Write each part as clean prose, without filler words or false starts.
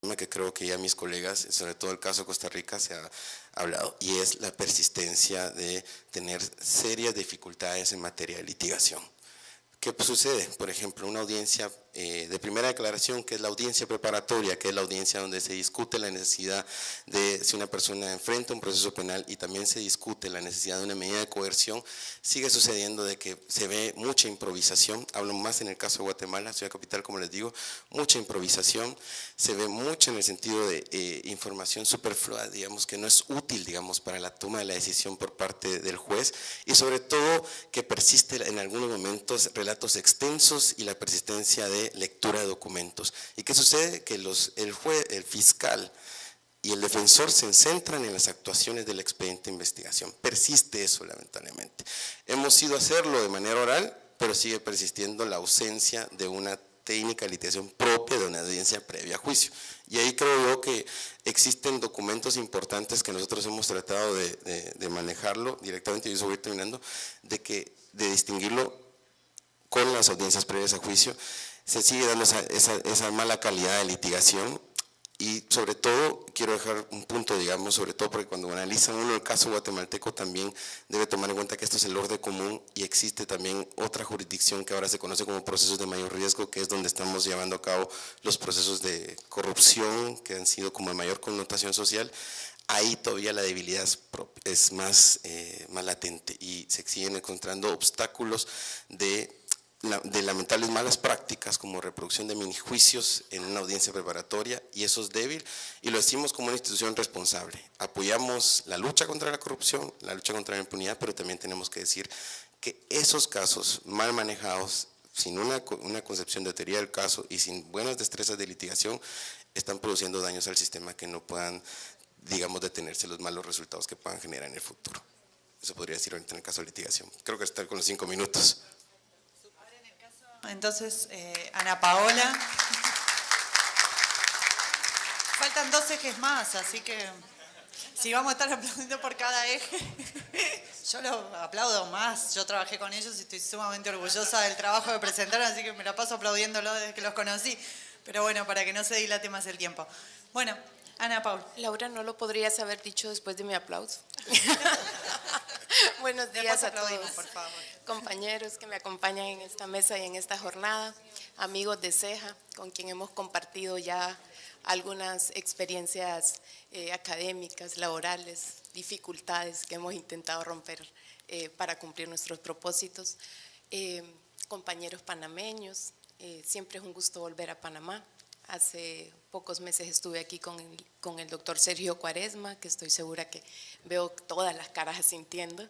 tema que creo que ya mis colegas, sobre todo el caso de Costa Rica, se ha hablado, y es la persistencia de tener serias dificultades en materia de litigación. ¿Qué sucede? Por ejemplo, una audiencia de primera declaración, que es la audiencia preparatoria, que es la audiencia donde se discute la necesidad de si una persona enfrenta un proceso penal y también se discute la necesidad de una medida de coerción, sigue sucediendo de que se ve mucha improvisación. Hablo más en el caso de Guatemala, ciudad capital, como les digo, mucha improvisación, se ve mucho en el sentido de información superflua, digamos, que no es útil, digamos, para la toma de la decisión por parte del juez, y sobre todo que persiste en algunos momentos relatos extensos y la persistencia de lectura de documentos. ¿Y qué sucede? Que el juez, el fiscal y el defensor se centran en las actuaciones del expediente de investigación. Persiste eso, lamentablemente. Hemos ido a hacerlo de manera oral, pero sigue persistiendo la ausencia de una técnica de litigación propia de una audiencia previa a juicio. Y ahí creo yo que existen documentos importantes que nosotros hemos tratado de manejarlo directamente, y eso voy terminando, de distinguirlo con las audiencias previas a juicio. Se sigue dando esa mala calidad de litigación, y sobre todo quiero dejar un punto, digamos, sobre todo porque cuando analizan uno el caso guatemalteco también debe tomar en cuenta que esto es el orden común, y existe también otra jurisdicción que ahora se conoce como procesos de mayor riesgo, que es donde estamos llevando a cabo los procesos de corrupción que han sido como de mayor connotación social. Ahí todavía la debilidad es más latente, y se siguen encontrando obstáculos de lamentables malas prácticas como reproducción de minijuicios en una audiencia preparatoria, y eso es débil, y lo decimos como una institución responsable. Apoyamos la lucha contra la corrupción, la lucha contra la impunidad, pero también tenemos que decir que esos casos mal manejados, sin una concepción de teoría del caso y sin buenas destrezas de litigación, están produciendo daños al sistema que no puedan, digamos, detenerse los malos resultados que puedan generar en el futuro. Eso podría decir ahorita en el caso de litigación. Creo que está con los 5 minutos. Entonces, Ana Paola. Faltan 2 ejes más, así que si vamos a estar aplaudiendo por cada eje, yo lo aplaudo más. Yo trabajé con ellos y estoy sumamente orgullosa del trabajo que presentaron, así que me la paso aplaudiéndolo desde que los conocí. Pero bueno, para que no se dilate más el tiempo. Bueno, Ana Paula. Laura, ¿no lo podrías haber dicho después de mi aplauso? Buenos días a todos, por favor. Compañeros que me acompañan en esta mesa y en esta jornada, amigos de CEJA, con quien hemos compartido ya algunas experiencias académicas, laborales, dificultades que hemos intentado romper para cumplir nuestros propósitos. Compañeros panameños, siempre es un gusto volver a Panamá. Hace pocos meses estuve aquí con el doctor Sergio Cuaresma, que estoy segura que veo todas las caras asintiendo,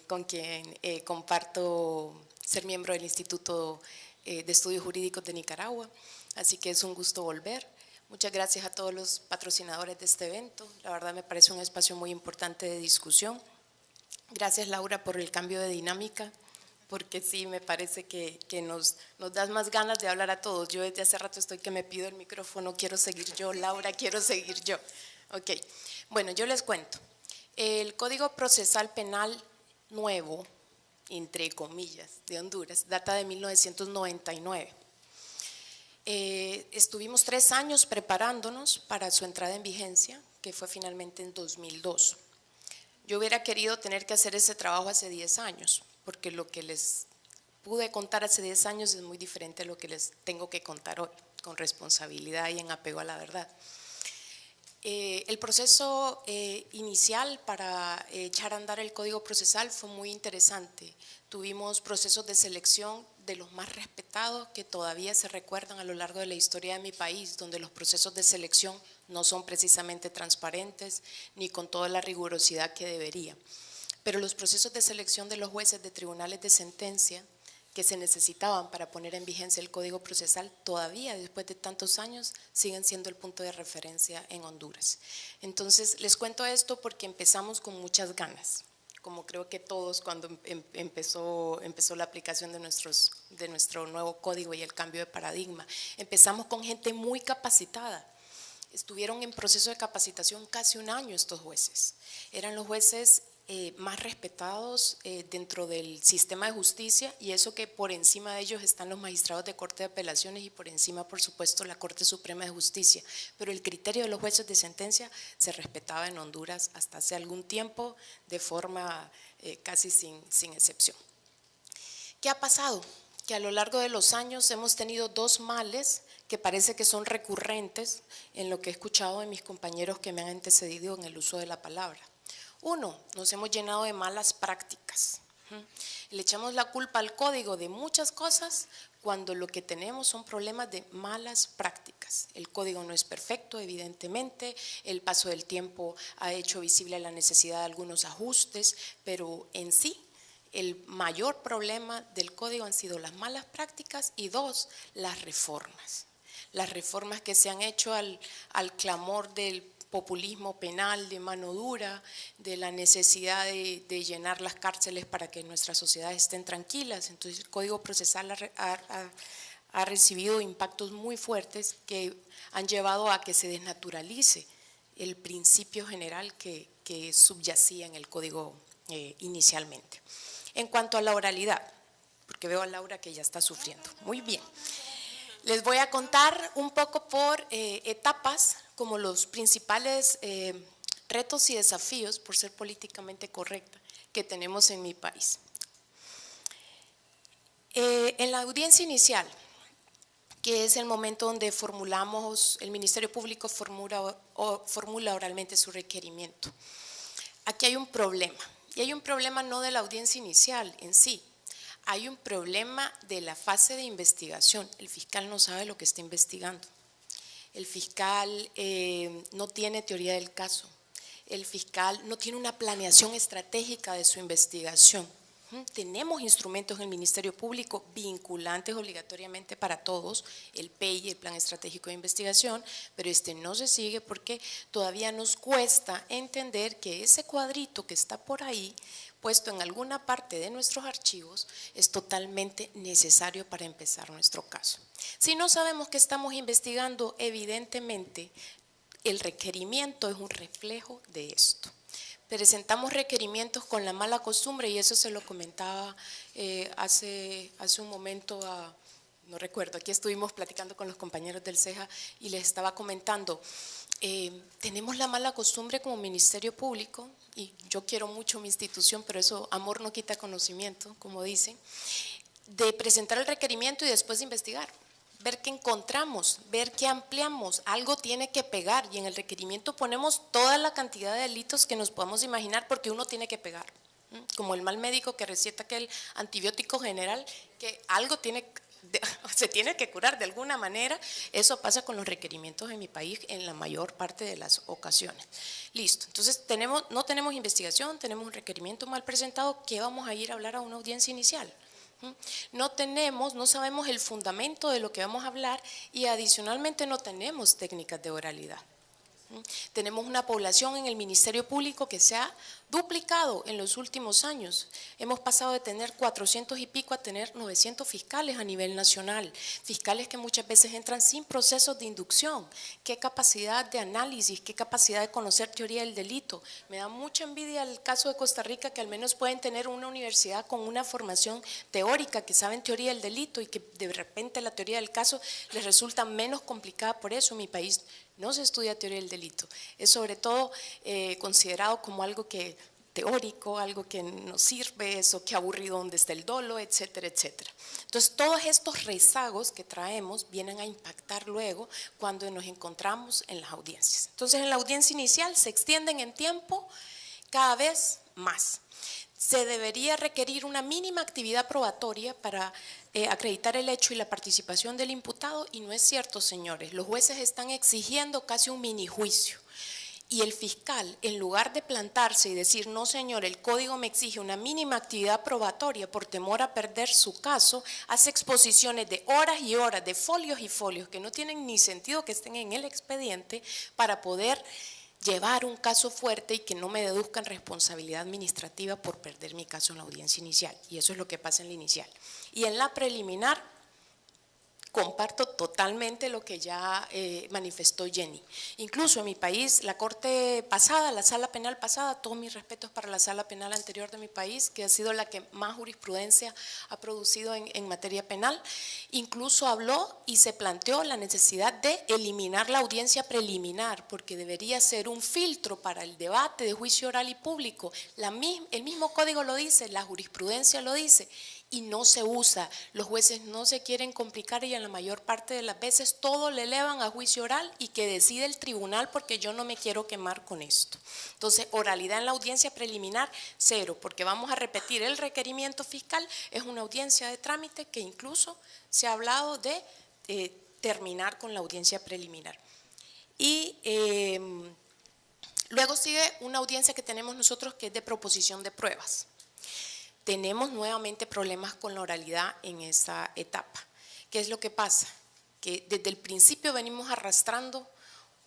con quien comparto ser miembro del Instituto de Estudios Jurídicos de Nicaragua, así que es un gusto volver. Muchas gracias a todos los patrocinadores de este evento, la verdad me parece un espacio muy importante de discusión. Gracias, Laura, por el cambio de dinámica, porque sí, me parece que nos das más ganas de hablar a todos. Yo desde hace rato estoy que me pido el micrófono, quiero seguir yo, Laura, quiero seguir yo. Ok, bueno, yo les cuento. El Código Procesal Penal nuevo, entre comillas, de Honduras, data de 1999. Estuvimos 3 años preparándonos para su entrada en vigencia, que fue finalmente en 2002. Yo hubiera querido tener que hacer ese trabajo hace 10 años, porque lo que les pude contar hace 10 años es muy diferente a lo que les tengo que contar hoy, con responsabilidad y en apego a la verdad. El proceso inicial para echar a andar el Código Procesal fue muy interesante. Tuvimos procesos de selección de los más respetados que todavía se recuerdan a lo largo de la historia de mi país, donde los procesos de selección no son precisamente transparentes ni con toda la rigurosidad que debería. Pero los procesos de selección de los jueces de tribunales de sentencia que se necesitaban para poner en vigencia el Código Procesal todavía después de tantos años siguen siendo el punto de referencia en Honduras. Entonces les cuento esto porque empezamos con muchas ganas, como creo que todos cuando empezó la aplicación de nuestro nuevo código y el cambio de paradigma. Empezamos con gente muy capacitada. Estuvieron en proceso de capacitación casi 1 año estos jueces. Eran los jueces más respetados dentro del sistema de justicia, y eso que por encima de ellos están los magistrados de Corte de Apelaciones y por encima, por supuesto, la Corte Suprema de Justicia. Pero el criterio de los jueces de sentencia se respetaba en Honduras hasta hace algún tiempo de forma casi sin excepción. ¿Qué ha pasado? Que a lo largo de los años hemos tenido dos males que parece que son recurrentes en lo que he escuchado de mis compañeros que me han antecedido en el uso de la palabra. Uno, nos hemos llenado de malas prácticas. Le echamos la culpa al código de muchas cosas cuando lo que tenemos son problemas de malas prácticas. El código no es perfecto, evidentemente, el paso del tiempo ha hecho visible la necesidad de algunos ajustes, pero en sí el mayor problema del código han sido las malas prácticas y dos, las reformas. Las reformas que se han hecho al clamor del populismo penal de mano dura, de la necesidad de llenar las cárceles para que nuestras sociedades estén tranquilas. Entonces el Código Procesal ha recibido impactos muy fuertes que han llevado a que se desnaturalice el principio general que subyacía en el Código inicialmente. En cuanto a la oralidad, porque veo a Laura que ya está sufriendo. Muy bien. Les voy a contar un poco por etapas como los principales retos y desafíos, por ser políticamente correcta, que tenemos en mi país. En la audiencia inicial, que es el momento donde el Ministerio Público formula oralmente su requerimiento. Aquí hay un problema, y hay un problema no de la audiencia inicial en sí, hay un problema de la fase de investigación. El fiscal no sabe lo que está investigando. El fiscal no tiene teoría del caso. El fiscal no tiene una planeación estratégica de su investigación. Tenemos instrumentos en el Ministerio Público vinculantes obligatoriamente para todos, el PEI, el Plan Estratégico de Investigación, pero no se sigue porque todavía nos cuesta entender que ese cuadrito que está por ahí, puesto en alguna parte de nuestros archivos, es totalmente necesario para empezar nuestro caso. Si no sabemos qué estamos investigando, evidentemente el requerimiento es un reflejo de esto. Presentamos requerimientos con la mala costumbre, y eso se lo comentaba hace un momento no recuerdo, aquí estuvimos platicando con los compañeros del CEJA y les estaba comentando, tenemos la mala costumbre como Ministerio Público, y yo quiero mucho mi institución, pero eso, amor no quita conocimiento, como dicen, de presentar el requerimiento y después investigar. Ver qué encontramos, ver qué ampliamos, algo tiene que pegar, y en el requerimiento ponemos toda la cantidad de delitos que nos podamos imaginar porque uno tiene que pegar, como el mal médico que receta aquel antibiótico general, que algo se tiene que curar de alguna manera. Eso pasa con los requerimientos en mi país en la mayor parte de las ocasiones. Listo, entonces no tenemos investigación, tenemos un requerimiento mal presentado, ¿qué vamos a ir a hablar a una audiencia inicial? No sabemos el fundamento de lo que vamos a hablar, y adicionalmente no tenemos técnicas de oralidad. Tenemos una población en el Ministerio Público que se ha duplicado en los últimos años. Hemos pasado de tener 400 y pico a tener 900 fiscales a nivel nacional, fiscales que muchas veces entran sin procesos de inducción. Qué capacidad de análisis, qué capacidad de conocer teoría del delito. Me da mucha envidia el caso de Costa Rica, que al menos pueden tener una universidad con una formación teórica, que saben teoría del delito, y que de repente la teoría del caso les resulta menos complicada. Por eso en mi país no se estudia teoría del delito, es sobre todo considerado como algo teórico, algo que no sirve, eso que aburrido donde está el dolo, etcétera, etcétera. Entonces todos estos rezagos que traemos vienen a impactar luego cuando nos encontramos en las audiencias. Entonces en la audiencia inicial se extienden en tiempo cada vez más. Se debería requerir una mínima actividad probatoria para acreditar el hecho y la participación del imputado, y no es cierto, señores. Los jueces están exigiendo casi un mini juicio, y el fiscal, en lugar de plantarse y decir, no señor, el código me exige una mínima actividad probatoria por temor a perder su caso, hace exposiciones de horas y horas, de folios y folios que no tienen ni sentido que estén en el expediente, para poder llevar un caso fuerte y que no me deduzcan responsabilidad administrativa por perder mi caso en la audiencia inicial. Y eso es lo que pasa en la inicial. Y en la preliminar, comparto totalmente lo que ya manifestó Jenny. Incluso en mi país, la corte pasada, la sala penal pasada, todos mis respetos para la sala penal anterior de mi país, que ha sido la que más jurisprudencia ha producido en materia penal, incluso habló y se planteó la necesidad de eliminar la audiencia preliminar, porque debería ser un filtro para el debate de juicio oral y público. El mismo código lo dice, la jurisprudencia lo dice, y no se usa. Los jueces no se quieren complicar y en la mayor parte de las veces todo le elevan a juicio oral y que decide el tribunal porque yo no me quiero quemar con esto. Entonces, oralidad en la audiencia preliminar, cero, porque vamos a repetir, el requerimiento fiscal es una audiencia de trámite que incluso se ha hablado de terminar con la audiencia preliminar. Y luego sigue una audiencia que tenemos nosotros que es de proposición de pruebas. Tenemos nuevamente problemas con la oralidad en esa etapa. ¿Qué es lo que pasa? Que desde el principio venimos arrastrando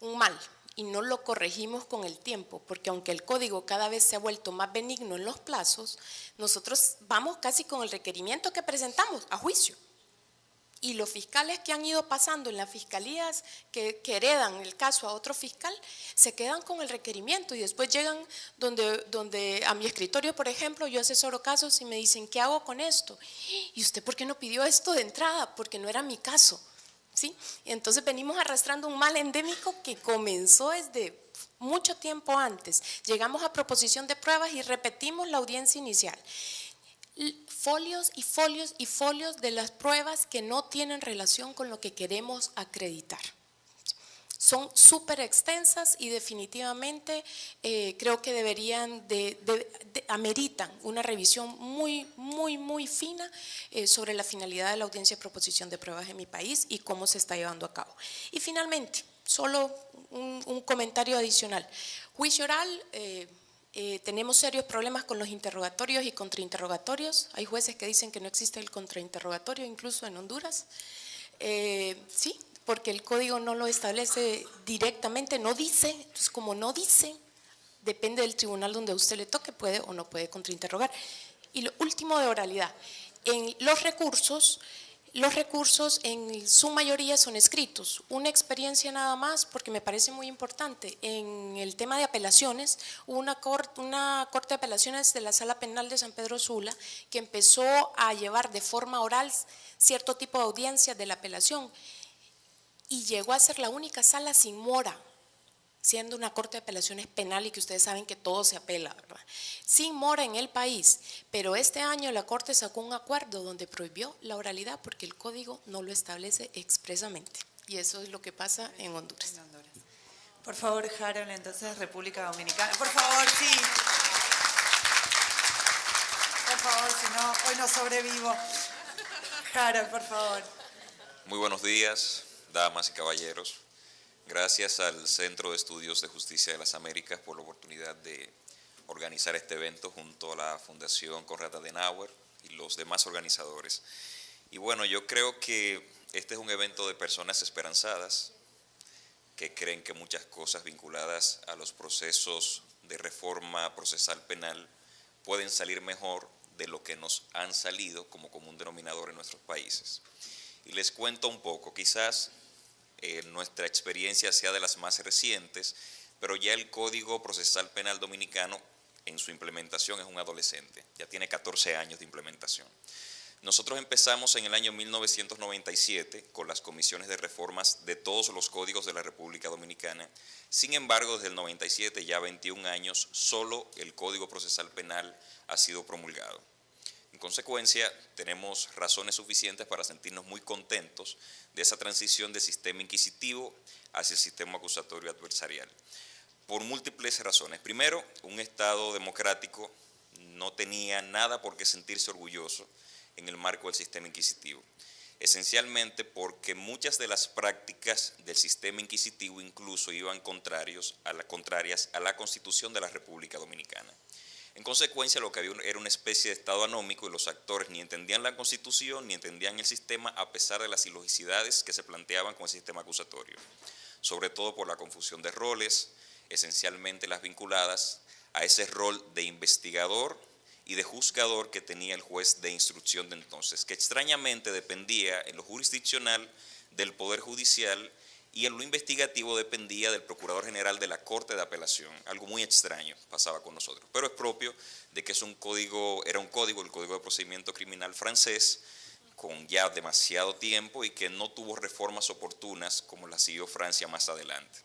un mal y no lo corregimos con el tiempo, porque aunque el código cada vez se ha vuelto más benigno en los plazos, nosotros vamos casi con el requerimiento que presentamos a juicio. Y los fiscales que han ido pasando en las fiscalías que heredan el caso a otro fiscal, se quedan con el requerimiento y después llegan donde a mi escritorio, por ejemplo, yo asesoro casos y me dicen, ¿qué hago con esto? ¿Y usted por qué no pidió esto de entrada? Porque no era mi caso, ¿sí? Entonces venimos arrastrando un mal endémico que comenzó desde mucho tiempo antes. Llegamos a proposición de pruebas y repetimos la audiencia inicial. Folios y folios y folios de las pruebas que no tienen relación con lo que queremos acreditar. Son súper extensas y definitivamente creo que ameritan una revisión muy fina sobre la finalidad de la audiencia de proposición de pruebas en mi país y cómo se está llevando a cabo. Y finalmente, solo un comentario adicional. Juicio oral. Tenemos serios problemas con los interrogatorios y contrainterrogatorios. Hay jueces que dicen que no existe el contrainterrogatorio, incluso en Honduras. Sí, porque el código no lo establece directamente, no dice. Entonces, como no dice, depende del tribunal donde a usted le toque, puede o no puede contrainterrogar. Y lo último de oralidad. En los recursos en su mayoría son escritos. Una experiencia nada más, porque me parece muy importante. En el tema de apelaciones, hubo una corte de apelaciones de la Sala Penal de San Pedro Sula que empezó a llevar de forma oral cierto tipo de audiencias de la apelación y llegó a ser la única sala sin mora, siendo una corte de apelaciones penal y que ustedes saben que todo se apela, ¿verdad? Sin mora en el país, pero este año la corte sacó un acuerdo donde prohibió la oralidad porque el código no lo establece expresamente y eso es lo que pasa en Honduras. Por favor, Harold, entonces República Dominicana. Por favor, sí. Por favor, si no, hoy no sobrevivo. Harold, por favor. Muy buenos días, damas y caballeros. Gracias al Centro de Estudios de Justicia de las Américas por la oportunidad de organizar este evento junto a la Fundación Konrad Adenauer y los demás organizadores. Y bueno, yo creo que este es un evento de personas esperanzadas que creen que muchas cosas vinculadas a los procesos de reforma procesal penal pueden salir mejor de lo que nos han salido como común denominador en nuestros países. Y les cuento un poco, quizás nuestra experiencia sea de las más recientes, pero ya el Código Procesal Penal Dominicano en su implementación es un adolescente, ya tiene 14 años de implementación. Nosotros empezamos en el año 1997 con las comisiones de reformas de todos los códigos de la República Dominicana. Sin embargo, desde el 97, ya 21 años, solo el Código Procesal Penal ha sido promulgado. En consecuencia, tenemos razones suficientes para sentirnos muy contentos de esa transición del sistema inquisitivo hacia el sistema acusatorio adversarial. Por múltiples razones. Primero, un Estado democrático no tenía nada por qué sentirse orgulloso en el marco del sistema inquisitivo. Esencialmente porque muchas de las prácticas del sistema inquisitivo incluso iban contrarias a la Constitución de la República Dominicana. En consecuencia, lo que había era una especie de Estado anómico y los actores ni entendían la Constitución ni entendían el sistema a pesar de las ilogicidades que se planteaban con el sistema acusatorio, sobre todo por la confusión de roles, esencialmente las vinculadas a ese rol de investigador y de juzgador que tenía el juez de instrucción de entonces, que extrañamente dependía en lo jurisdiccional del Poder Judicial y en lo investigativo dependía del Procurador General de la Corte de Apelación. Algo muy extraño pasaba con nosotros, pero es propio de que era un código, el Código de Procedimiento Criminal francés, con ya demasiado tiempo y que no tuvo reformas oportunas como la siguió Francia más adelante.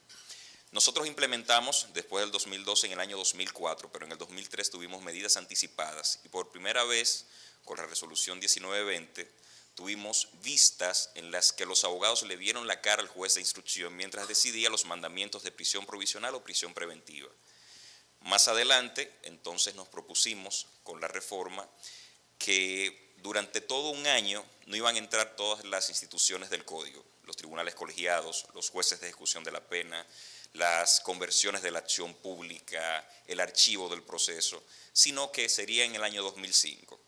Nosotros implementamos después del 2012 en el año 2004, pero en el 2003 tuvimos medidas anticipadas y por primera vez con la resolución 1920 tuvimos vistas en las que los abogados le vieron la cara al juez de instrucción mientras decidía los mandamientos de prisión provisional o prisión preventiva. Más adelante, entonces nos propusimos con la reforma que durante todo un año no iban a entrar todas las instituciones del Código, los tribunales colegiados, los jueces de ejecución de la pena, las conversiones de la acción pública, el archivo del proceso, sino que sería en el año 2005.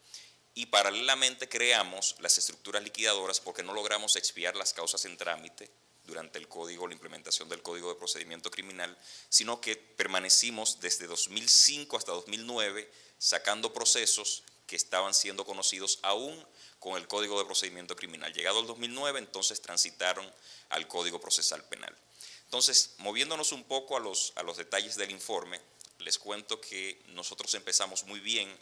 Y paralelamente creamos las estructuras liquidadoras porque no logramos expiar las causas en trámite durante el Código, la implementación del Código de Procedimiento Criminal, sino que permanecimos desde 2005 hasta 2009 sacando procesos que estaban siendo conocidos aún con el Código de Procedimiento Criminal. Llegado el 2009, entonces transitaron al Código Procesal Penal. Entonces, moviéndonos un poco a los detalles del informe, les cuento que nosotros empezamos muy bien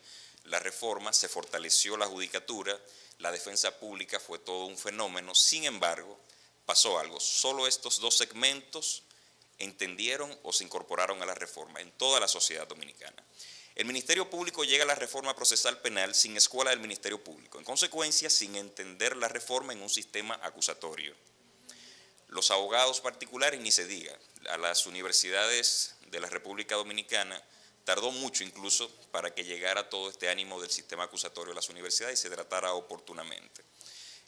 la reforma, se fortaleció la judicatura, la defensa pública fue todo un fenómeno. Sin embargo, pasó algo, solo estos dos segmentos entendieron o se incorporaron a la reforma en toda la sociedad dominicana. El Ministerio Público llega a la reforma procesal penal sin escuela del Ministerio Público, en consecuencia sin entender la reforma en un sistema acusatorio. Los abogados particulares ni se diga, a las universidades de la República Dominicana tardó mucho incluso para que llegara todo este ánimo del sistema acusatorio de las universidades y se tratara oportunamente.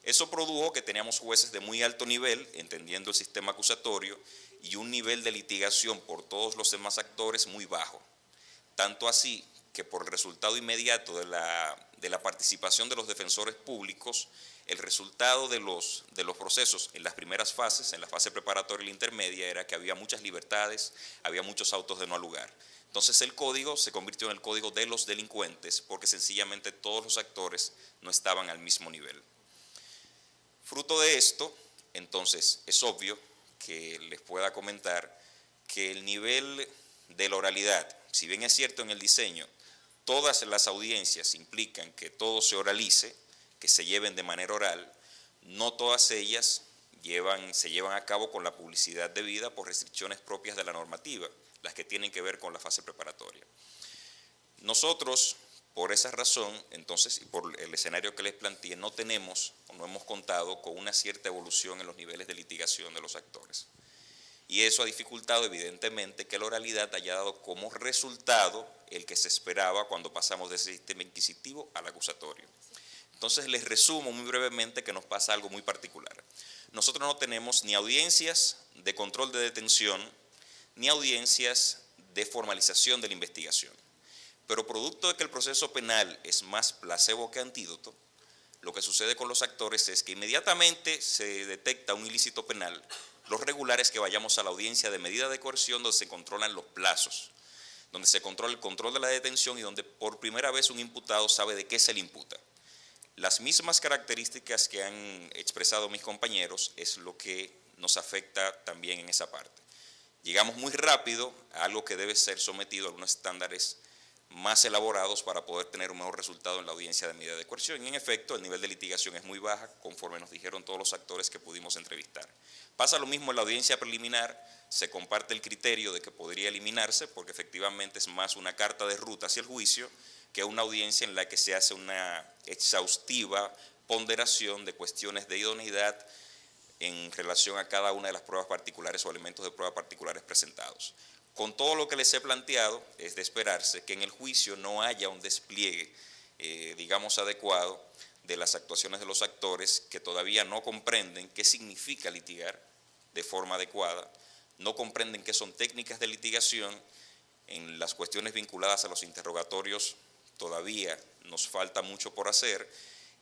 Eso produjo que teníamos jueces de muy alto nivel, entendiendo el sistema acusatorio, y un nivel de litigación por todos los demás actores muy bajo. Tanto así que por el resultado inmediato de la participación de los defensores públicos, el resultado de los procesos en las primeras fases, en la fase preparatoria y la intermedia, era que había muchas libertades, había muchos autos de no lugar. Entonces el código se convirtió en el código de los delincuentes porque sencillamente todos los actores no estaban al mismo nivel. Fruto de esto, entonces es obvio que les pueda comentar que el nivel de la oralidad, si bien es cierto en el diseño, todas las audiencias implican que todo se oralice, que se lleven de manera oral, no todas ellas se llevan a cabo con la publicidad debida por restricciones propias de la normativa, las que tienen que ver con la fase preparatoria. Nosotros, por esa razón, entonces, y por el escenario que les planteé, no tenemos o no hemos contado con una cierta evolución en los niveles de litigación de los actores. Y eso ha dificultado evidentemente que la oralidad haya dado como resultado el que se esperaba cuando pasamos de ese sistema inquisitivo al acusatorio. Entonces les resumo muy brevemente que nos pasa algo muy particular. Nosotros no tenemos ni audiencias de control de detención, ni audiencias de formalización de la investigación. Pero producto de que el proceso penal es más placebo que antídoto, lo que sucede con los actores es que inmediatamente se detecta un ilícito penal, lo regular es que vayamos a la audiencia de medida de coerción donde se controlan los plazos, donde se controla el control de la detención y donde por primera vez un imputado sabe de qué se le imputa. Las mismas características que han expresado mis compañeros es lo que nos afecta también en esa parte. Llegamos muy rápido a algo que debe ser sometido a unos estándares más elaborados para poder tener un mejor resultado en la audiencia de medida de coerción. Y en efecto, el nivel de litigación es muy baja, conforme nos dijeron todos los actores que pudimos entrevistar. Pasa lo mismo en la audiencia preliminar, se comparte el criterio de que podría eliminarse, porque efectivamente es más una carta de ruta hacia el juicio que una audiencia en la que se hace una exhaustiva ponderación de cuestiones de idoneidad en relación a cada una de las pruebas particulares o elementos de prueba particulares presentados. Con todo lo que les he planteado, es de esperarse que en el juicio no haya un despliegue, digamos, adecuado de las actuaciones de los actores que todavía no comprenden qué significa litigar de forma adecuada, no comprenden qué son técnicas de litigación. En las cuestiones vinculadas a los interrogatorios todavía nos falta mucho por hacer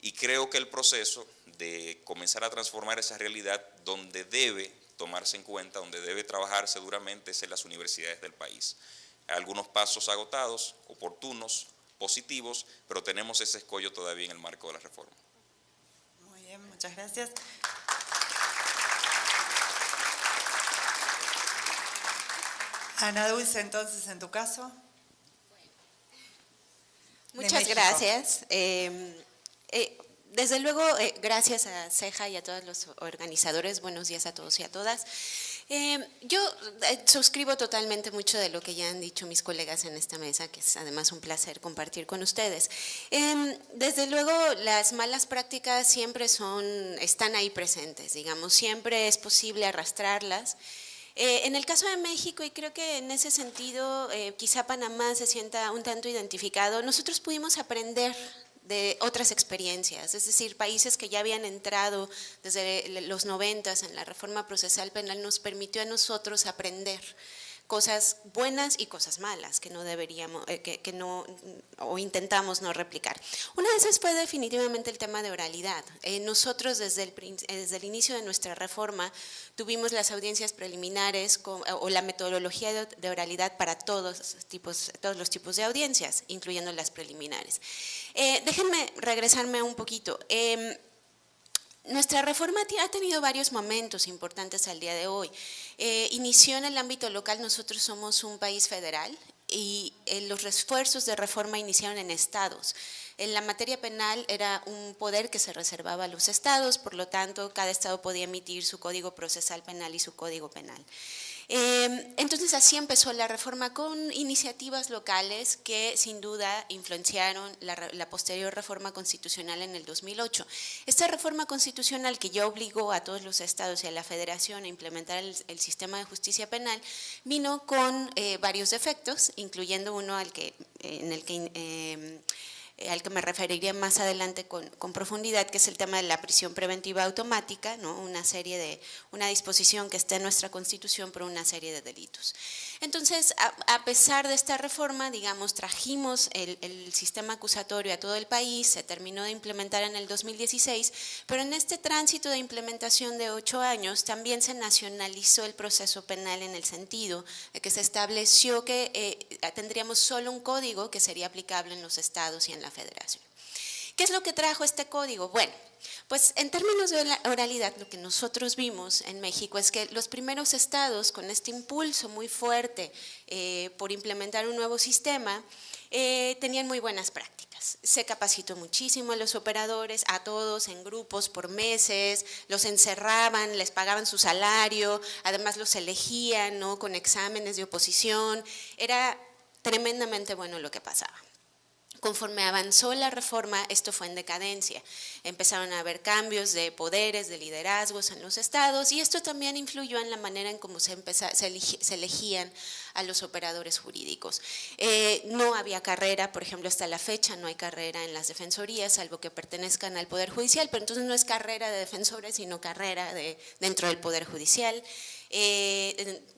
y creo que el proceso de comenzar a transformar esa realidad donde debe tomarse en cuenta, donde debe trabajarse duramente es en las universidades del país. Algunos pasos agotados, oportunos, positivos, pero tenemos ese escollo todavía en el marco de la reforma. Muy bien, muchas gracias. Ana Dulce, entonces, en tu caso. Muchas gracias. Desde luego, gracias a CEJA y a todos los organizadores, buenos días a todos y a todas. Yo suscribo totalmente mucho de lo que ya han dicho mis colegas en esta mesa, que es además un placer compartir con ustedes. Desde luego, las malas prácticas siempre están ahí presentes, digamos, siempre es posible arrastrarlas. En el caso de México, y creo que en ese sentido quizá Panamá se sienta un tanto identificado, nosotros pudimos aprender de otras experiencias, es decir, países que ya habían entrado desde los 90 en la reforma procesal penal nos permitió a nosotros aprender cosas buenas y cosas malas que no deberíamos, que no, o intentamos no replicar. Una de esas fue definitivamente el tema de oralidad. Nosotros desde el inicio de nuestra reforma tuvimos las audiencias preliminares o la metodología de oralidad para todos los tipos de audiencias, incluyendo las preliminares. Déjenme regresarme un poquito. Nuestra reforma ha tenido varios momentos importantes al día de hoy. Inició en el ámbito local, nosotros somos un país federal y los esfuerzos de reforma iniciaron en estados. En la materia penal era un poder que se reservaba a los estados, por lo tanto cada estado podía emitir su código procesal penal y su código penal. Entonces así empezó la reforma con iniciativas locales que sin duda influenciaron la posterior reforma constitucional en el 2008. Esta reforma constitucional que ya obligó a todos los estados y a la federación a implementar el sistema de justicia penal vino con varios defectos, incluyendo uno al que me referiré más adelante con profundidad, que es el tema de la prisión preventiva automática, ¿no? Una disposición que está en nuestra Constitución por una serie de delitos. Entonces, a pesar de esta reforma, digamos, trajimos el sistema acusatorio a todo el país, se terminó de implementar en el 2016, pero en este tránsito de implementación de 8 años también se nacionalizó el proceso penal en el sentido de que se estableció que tendríamos solo un código que sería aplicable en los estados y en la federación. ¿Qué es lo que trajo este código? Bueno, pues en términos de oralidad, lo que nosotros vimos en México es que los primeros estados con este impulso muy fuerte por implementar un nuevo sistema tenían muy buenas prácticas. Se capacitó muchísimo a los operadores, a todos en grupos por meses, los encerraban, les pagaban su salario, además los elegían, ¿no? Con exámenes de oposición. Era tremendamente bueno lo que pasaba. Conforme avanzó la reforma, esto fue en decadencia. Empezaron a haber cambios de poderes, de liderazgos en los estados y esto también influyó en la manera en cómo se elegían a los operadores jurídicos. No había carrera, por ejemplo, hasta la fecha no hay carrera en las defensorías, salvo que pertenezcan al Poder Judicial, pero entonces no es carrera de defensores, sino carrera dentro del Poder Judicial.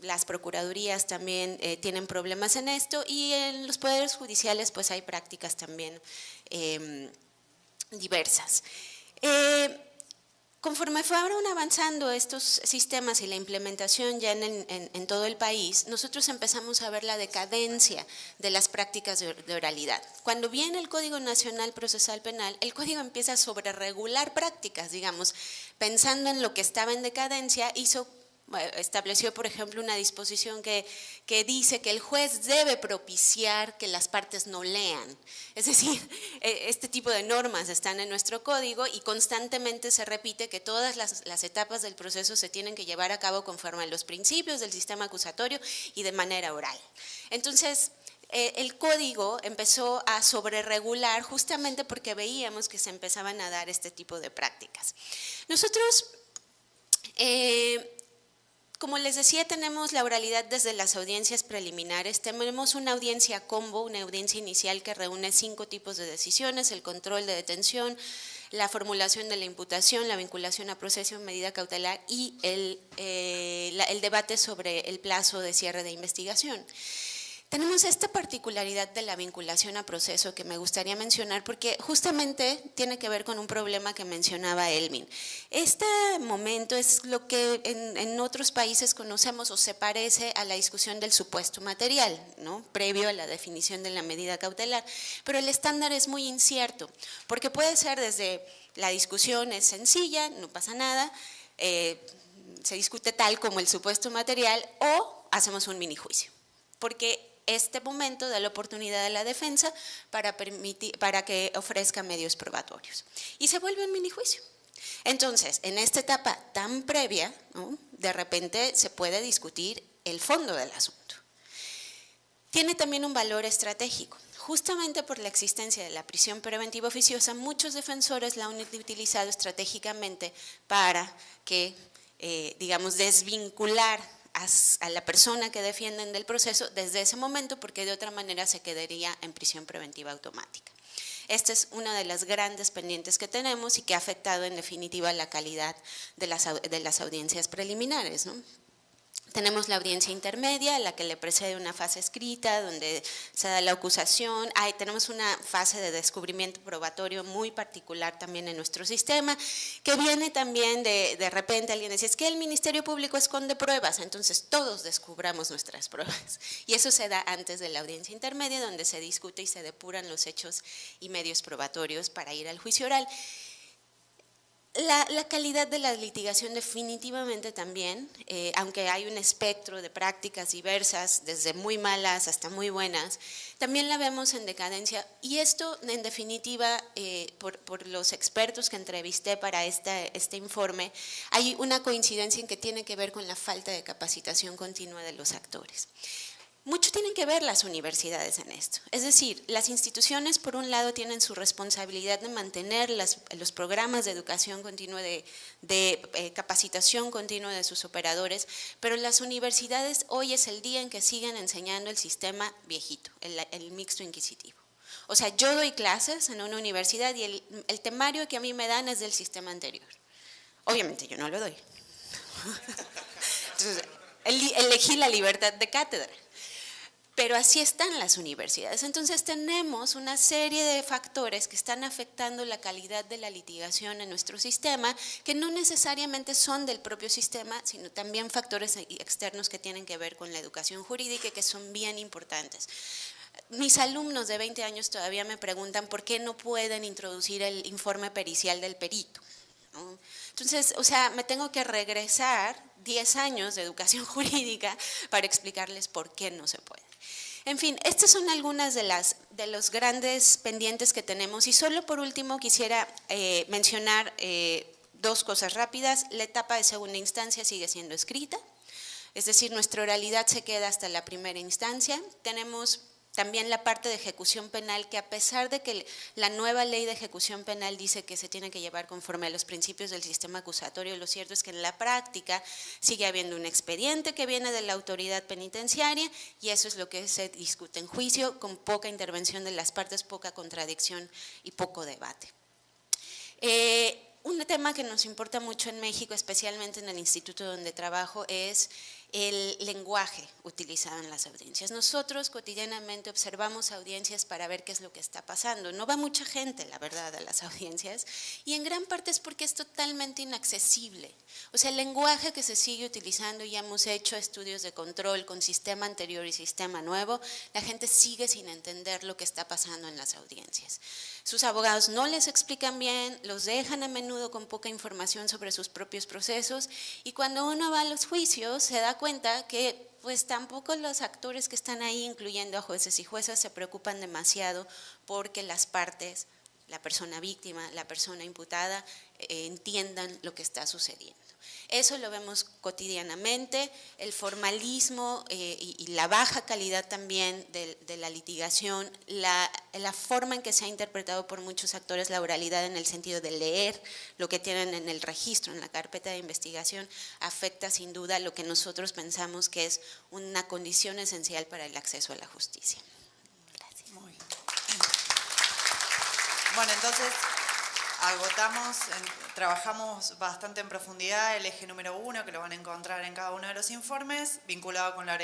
Las procuradurías también tienen problemas en esto y en los poderes judiciales pues hay prácticas también diversas. Conforme fueron avanzando estos sistemas y la implementación ya en todo el país, nosotros empezamos a ver la decadencia de las prácticas de oralidad. Cuando viene el Código Nacional Procesal Penal, el código empieza a sobreregular prácticas, digamos, pensando en lo que estaba en decadencia, estableció, por ejemplo, una disposición que dice que el juez debe propiciar que las partes no lean. Es decir, este tipo de normas están en nuestro código y constantemente se repite que todas las etapas del proceso se tienen que llevar a cabo conforme a los principios del sistema acusatorio y de manera oral. Entonces, el código empezó a sobreregular justamente porque veíamos que se empezaban a dar este tipo de prácticas. Nosotros… como les decía, tenemos la oralidad desde las audiencias preliminares, tenemos una audiencia combo, una audiencia inicial que reúne 5 tipos de decisiones, el control de detención, la formulación de la imputación, la vinculación a proceso, medida cautelar y el debate sobre el plazo de cierre de investigación. Tenemos esta particularidad de la vinculación a proceso que me gustaría mencionar porque justamente tiene que ver con un problema que mencionaba Elmin. Este momento es lo que en otros países conocemos o se parece a la discusión del supuesto material, ¿no? Previo a la definición de la medida cautelar, pero el estándar es muy incierto porque puede ser desde la discusión es sencilla, no pasa nada, se discute tal como el supuesto material o hacemos un minijuicio, porque este momento da la oportunidad a la defensa para que ofrezca medios probatorios. Y se vuelve un minijuicio. Entonces, en esta etapa tan previa, ¿no?, de repente se puede discutir el fondo del asunto. Tiene también un valor estratégico. Justamente por la existencia de la prisión preventiva oficiosa, muchos defensores la han utilizado estratégicamente para que, digamos, desvincular a la persona que defienden del proceso desde ese momento, porque de otra manera se quedaría en prisión preventiva automática. Esta es una de las grandes pendientes que tenemos y que ha afectado en definitiva la calidad de las audiencias preliminares, ¿no? Tenemos la audiencia intermedia, a la que le precede una fase escrita, donde se da la acusación. Tenemos una fase de descubrimiento probatorio muy particular también en nuestro sistema, que viene también de repente alguien dice, es que el Ministerio Público esconde pruebas, entonces todos descubramos nuestras pruebas. Y eso se da antes de la audiencia intermedia, donde se discute y se depuran los hechos y medios probatorios para ir al juicio oral. La calidad de la litigación definitivamente también, aunque hay un espectro de prácticas diversas, desde muy malas hasta muy buenas, también la vemos en decadencia. Y esto, en definitiva, por los expertos que entrevisté para este informe, hay una coincidencia en que tiene que ver con la falta de capacitación continua de los actores. Mucho tienen que ver las universidades en esto. Es decir, las instituciones, por un lado, tienen su responsabilidad de mantener los programas de educación continua, de capacitación continua de sus operadores, pero las universidades hoy es el día en que siguen enseñando el sistema viejito, el mixto inquisitivo. O sea, yo doy clases en una universidad y el temario que a mí me dan es del sistema anterior. Obviamente yo no lo doy. Entonces, elegí la libertad de cátedra. Pero así están las universidades. Entonces tenemos una serie de factores que están afectando la calidad de la litigación en nuestro sistema, que no necesariamente son del propio sistema, sino también factores externos que tienen que ver con la educación jurídica y que son bien importantes. Mis alumnos de 20 años todavía me preguntan por qué no pueden introducir el informe pericial del perito, ¿no? Entonces, o sea, me tengo que regresar 10 años de educación jurídica para explicarles por qué no se puede. En fin, estas son algunas de los grandes pendientes que tenemos y solo por último quisiera mencionar dos cosas rápidas. La etapa de segunda instancia sigue siendo escrita, es decir, nuestra oralidad se queda hasta la primera instancia. Tenemos también la parte de ejecución penal, que a pesar de que la nueva ley de ejecución penal dice que se tiene que llevar conforme a los principios del sistema acusatorio, lo cierto es que en la práctica sigue habiendo un expediente que viene de la autoridad penitenciaria y eso es lo que se discute en juicio, con poca intervención de las partes, poca contradicción y poco debate. Un tema que nos importa mucho en México, especialmente en el instituto donde trabajo, es el lenguaje utilizado en las audiencias. Nosotros cotidianamente observamos audiencias para ver qué es lo que está pasando. No va mucha gente, la verdad, a las audiencias y en gran parte es porque es totalmente inaccesible. O sea, el lenguaje que se sigue utilizando, ya hemos hecho estudios de control con sistema anterior y sistema nuevo, la gente sigue sin entender lo que está pasando en las audiencias. Sus abogados no les explican bien, los dejan a menudo con poca información sobre sus propios procesos y cuando uno va a los juicios se da cuenta que pues tampoco los actores que están ahí, incluyendo a jueces y juezas, se preocupan demasiado porque las partes, la persona víctima, la persona imputada, entiendan lo que está sucediendo. Eso lo vemos cotidianamente, el formalismo y la baja calidad también de la litigación, la forma en que se ha interpretado por muchos actores la oralidad en el sentido de leer lo que tienen en el registro, en la carpeta de investigación, afecta sin duda lo que nosotros pensamos que es una condición esencial para el acceso a la justicia. Gracias. Muy bien. Bueno, entonces, trabajamos bastante en profundidad el eje número 1, que lo van a encontrar en cada uno de los informes, vinculado con la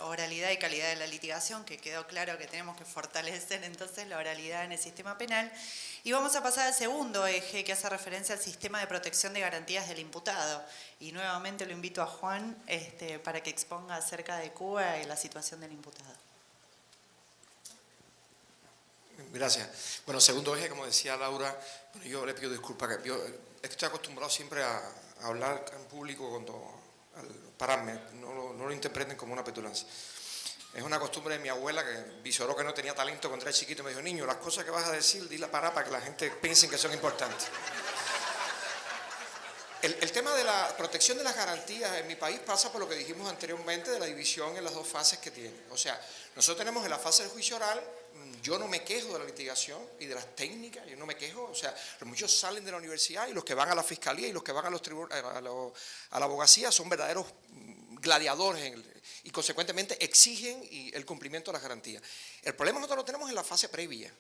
oralidad y calidad de la litigación, que quedó claro que tenemos que fortalecer entonces la oralidad en el sistema penal. Y vamos a pasar al segundo eje, que hace referencia al sistema de protección de garantías del imputado. Y nuevamente lo invito a Juan para que exponga acerca de Cuba y la situación del imputado. Gracias. Bueno, segundo eje, como decía Laura, bueno, yo le pido disculpas, que yo estoy acostumbrado siempre a hablar en público al pararme, no lo interpreten como una petulancia. Es una costumbre de mi abuela, que visoró que no tenía talento cuando era chiquito, me dijo: niño, las cosas que vas a decir, dila para que la gente piense que son importantes. El tema de la protección de las garantías en mi país pasa por lo que dijimos anteriormente de la división en las dos fases que tiene. O sea, nosotros tenemos en la fase del juicio oral, yo no me quejo de la litigación y de las técnicas, yo no me quejo, o sea, muchos salen de la universidad y los que van a la fiscalía y los que van a la abogacía son verdaderos gladiadores y consecuentemente exigen el cumplimiento de las garantías. El problema nosotros lo tenemos en la fase previa.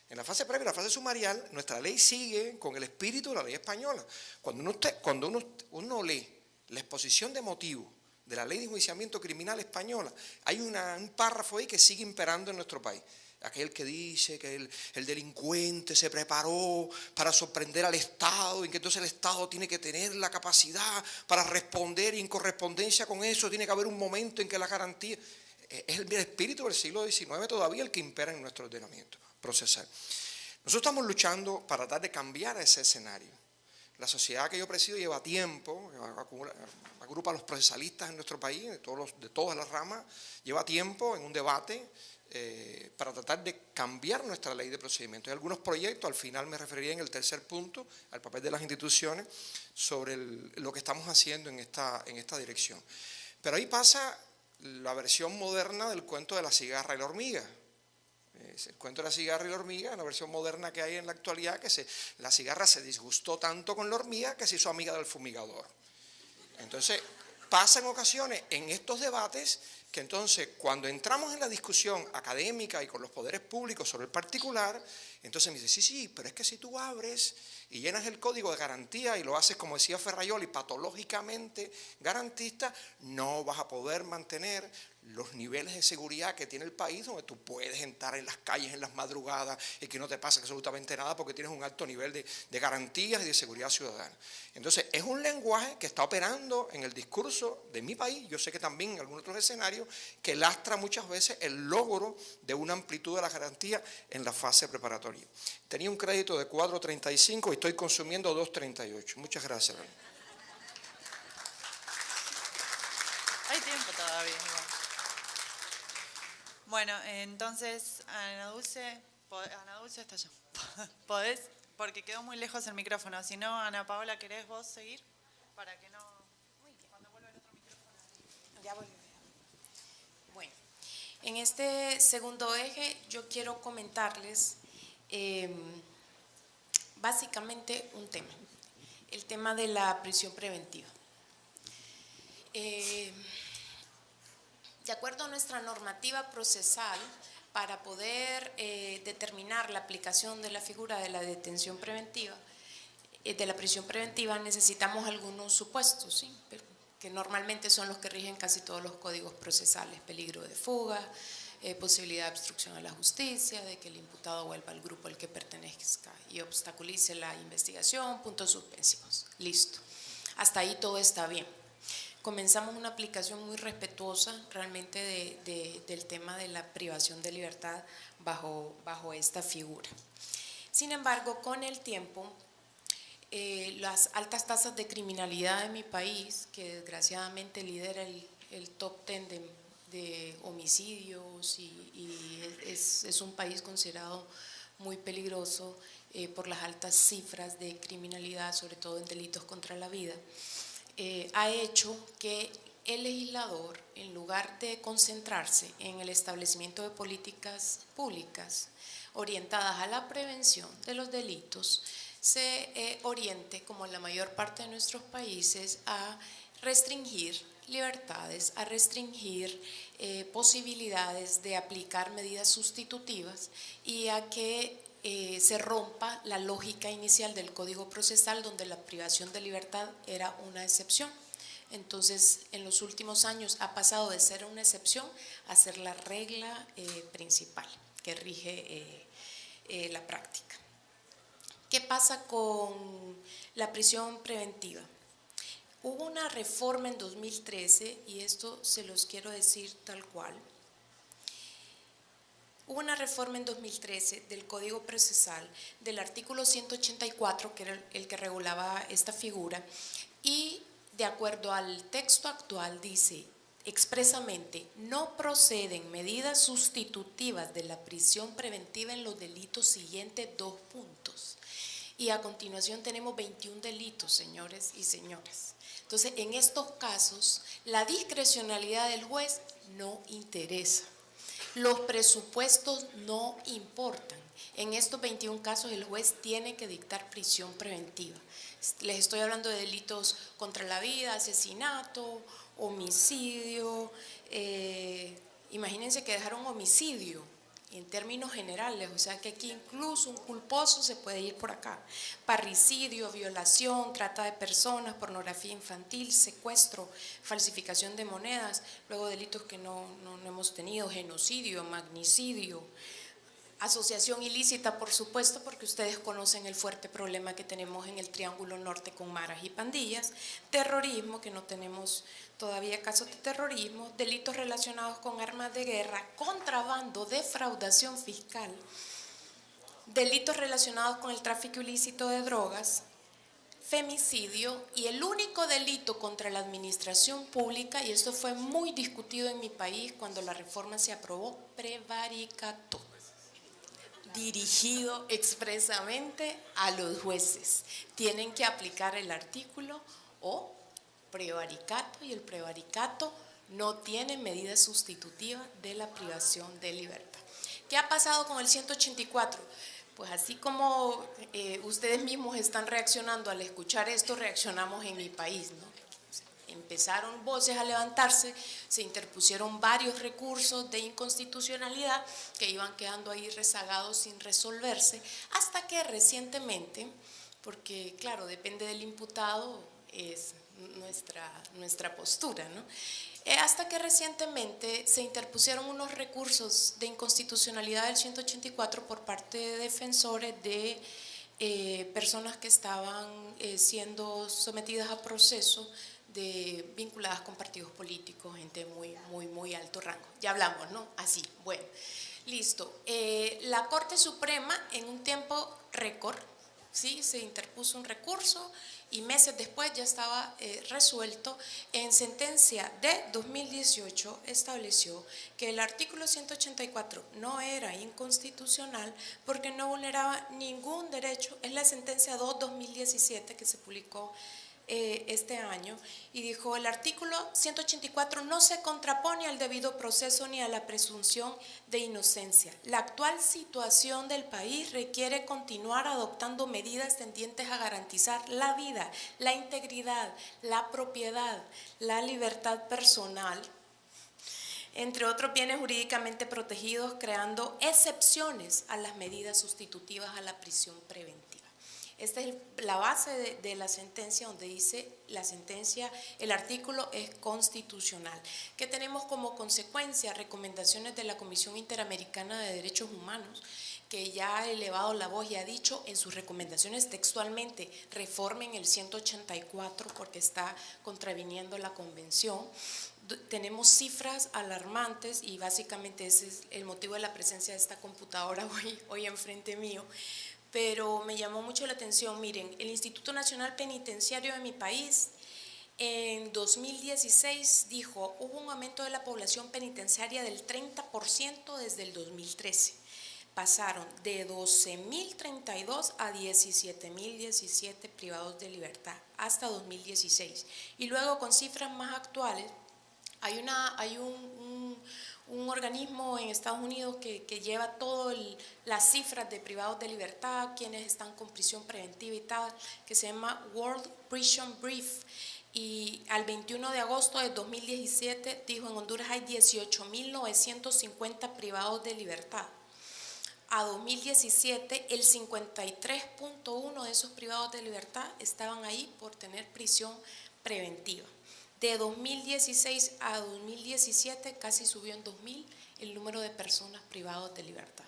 En la fase previa, la fase sumarial, nuestra ley sigue con el espíritu de la ley española. Cuando uno lee la exposición de motivos de la ley de enjuiciamiento criminal española, hay un párrafo ahí que sigue imperando en nuestro país. Aquel que dice que el delincuente se preparó para sorprender al Estado y que entonces el Estado tiene que tener la capacidad para responder, y en correspondencia con eso tiene que haber un momento en que la garantía... Es el espíritu del siglo XIX todavía el que impera en nuestro ordenamiento procesal. Nosotros estamos luchando para tratar de cambiar ese escenario. La sociedad que yo presido lleva tiempo, agrupa a los procesalistas en nuestro país, de todas las ramas, lleva tiempo en un debate para tratar de cambiar nuestra ley de procedimiento. Hay algunos proyectos, al final me referiría en el tercer punto, al papel de las instituciones, sobre lo que estamos haciendo en esta dirección. Pero ahí pasa la versión moderna del cuento de la cigarra y la hormiga. El cuento de la cigarra y la hormiga, la versión moderna que hay en la actualidad, que la cigarra se disgustó tanto con la hormiga que se hizo amiga del fumigador. Entonces, pasa en ocasiones en estos debates que entonces cuando entramos en la discusión académica y con los poderes públicos sobre el particular, entonces me dice, sí, pero es que si tú abres y llenas el código de garantía y lo haces, como decía Ferraioli, patológicamente garantista, no vas a poder mantener los niveles de seguridad que tiene el país, donde tú puedes entrar en las calles en las madrugadas y que no te pasa absolutamente nada porque tienes un alto nivel de garantías y de seguridad ciudadana. Entonces, es un lenguaje que está operando en el discurso de mi país, yo sé que también en algunos otros escenarios, que lastra muchas veces el logro de una amplitud de la garantía en la fase preparatoria. Tenía un crédito de 4.35 y estoy consumiendo 2.38. Muchas gracias. Hay tiempo todavía. Bueno, entonces, Ana Dulce está allá. ¿Podés? Porque quedó muy lejos el micrófono. Si no, Ana Paola, ¿querés vos seguir? Para que no... Muy bien. Cuando vuelva el otro micrófono. Ya volvió. Bueno, en este segundo eje yo quiero comentarles básicamente un tema. El tema de la prisión preventiva. De acuerdo a nuestra normativa procesal, para poder determinar la aplicación de la figura de la detención preventiva, de la prisión preventiva, necesitamos algunos supuestos, ¿sí? Que normalmente son los que rigen casi todos los códigos procesales: peligro de fuga, posibilidad de obstrucción a la justicia, de que el imputado vuelva al grupo al que pertenezca y obstaculice la investigación, puntos suspensivos. Listo. Hasta ahí todo está bien. Comenzamos una aplicación muy respetuosa realmente del tema de la privación de libertad bajo esta figura. Sin embargo, con el tiempo, las altas tasas de criminalidad de mi país, que desgraciadamente lidera el top 10 de homicidios y es un país considerado muy peligroso por las altas cifras de criminalidad, sobre todo en delitos contra la vida, ha hecho que el legislador, en lugar de concentrarse en el establecimiento de políticas públicas orientadas a la prevención de los delitos, se oriente, como en la mayor parte de nuestros países, a restringir libertades, a restringir posibilidades de aplicar medidas sustitutivas y a que se rompa la lógica inicial del Código Procesal, donde la privación de libertad era una excepción. Entonces, en los últimos años ha pasado de ser una excepción a ser la regla principal que rige la práctica. ¿Qué pasa con la prisión preventiva? Hubo una reforma en 2013, y esto se los quiero decir tal cual. Hubo una reforma en 2013 del Código Procesal, del artículo 184, que era el que regulaba esta figura, y de acuerdo al texto actual dice expresamente: no proceden medidas sustitutivas de la prisión preventiva en los delitos siguientes, dos puntos. Y a continuación tenemos 21 delitos, señores y señoras. Entonces, en estos casos, la discrecionalidad del juez no interesa. Los presupuestos no importan. En estos 21 casos, el juez tiene que dictar prisión preventiva. Les estoy hablando de delitos contra la vida, asesinato, homicidio. Imagínense que dejaron homicidio en términos generales, o sea que aquí incluso un culposo se puede ir por acá. Parricidio, violación, trata de personas, pornografía infantil, secuestro, falsificación de monedas, luego delitos que no hemos tenido, genocidio, magnicidio, asociación ilícita, por supuesto, porque ustedes conocen el fuerte problema que tenemos en el Triángulo Norte con maras y pandillas, terrorismo, que no tenemos todavía casos de terrorismo, delitos relacionados con armas de guerra, contrabando, defraudación fiscal, delitos relacionados con el tráfico ilícito de drogas, femicidio y el único delito contra la administración pública, y esto fue muy discutido en mi país cuando la reforma se aprobó, prevaricato, dirigido expresamente a los jueces. Tienen que aplicar el artículo o prevaricato, y el prevaricato no tiene medida sustitutiva de la privación de libertad. ¿Qué ha pasado con el 184? Pues así como ustedes mismos están reaccionando al escuchar esto, reaccionamos en mi país, ¿no? Empezaron voces a levantarse, se interpusieron varios recursos de inconstitucionalidad que iban quedando ahí rezagados sin resolverse, hasta que recientemente, porque claro, depende del imputado, es nuestra postura, ¿no? Hasta que recientemente se interpusieron unos recursos de inconstitucionalidad del 184 por parte de defensores de personas que estaban siendo sometidas a proceso vinculadas con partidos políticos, gente muy alto rango. Ya hablamos, ¿no? Así, bueno, listo. La Corte Suprema en un tiempo récord, ¿sí? Se interpuso un recurso y meses después ya estaba resuelto. En sentencia de 2018 estableció que el artículo 184 no era inconstitucional porque no vulneraba ningún derecho. Es la sentencia 2-2017 que se publicó este año, y dijo: el artículo 184 no se contrapone al debido proceso ni a la presunción de inocencia. La actual situación del país requiere continuar adoptando medidas tendientes a garantizar la vida, la integridad, la propiedad, la libertad personal, entre otros bienes jurídicamente protegidos, creando excepciones a las medidas sustitutivas a la prisión preventiva. Esta es la base de la sentencia, donde dice la sentencia, el artículo es constitucional. ¿Qué tenemos como consecuencia? Recomendaciones de la Comisión Interamericana de Derechos Humanos, que ya ha elevado la voz y ha dicho en sus recomendaciones textualmente: reformen el 184 porque está contraviniendo la convención. Tenemos cifras alarmantes, y básicamente ese es el motivo de la presencia de esta computadora hoy enfrente mío. Pero me llamó mucho la atención. Miren, el Instituto Nacional Penitenciario de mi país en 2016 dijo: hubo un aumento de la población penitenciaria del 30% desde el 2013. Pasaron de 12.032 a 17.017 privados de libertad hasta 2016. Y luego, con cifras más actuales, hay un organismo en Estados Unidos que lleva todas las cifras de privados de libertad, quienes están con prisión preventiva y tal, que se llama World Prison Brief, y al 21 de agosto de 2017 dijo: en Honduras hay 18.950 privados de libertad. a 2017, el 53.1 de esos privados de libertad estaban ahí por tener prisión preventiva. De 2016 a 2017 casi subió en 2000 el número de personas privadas de libertad.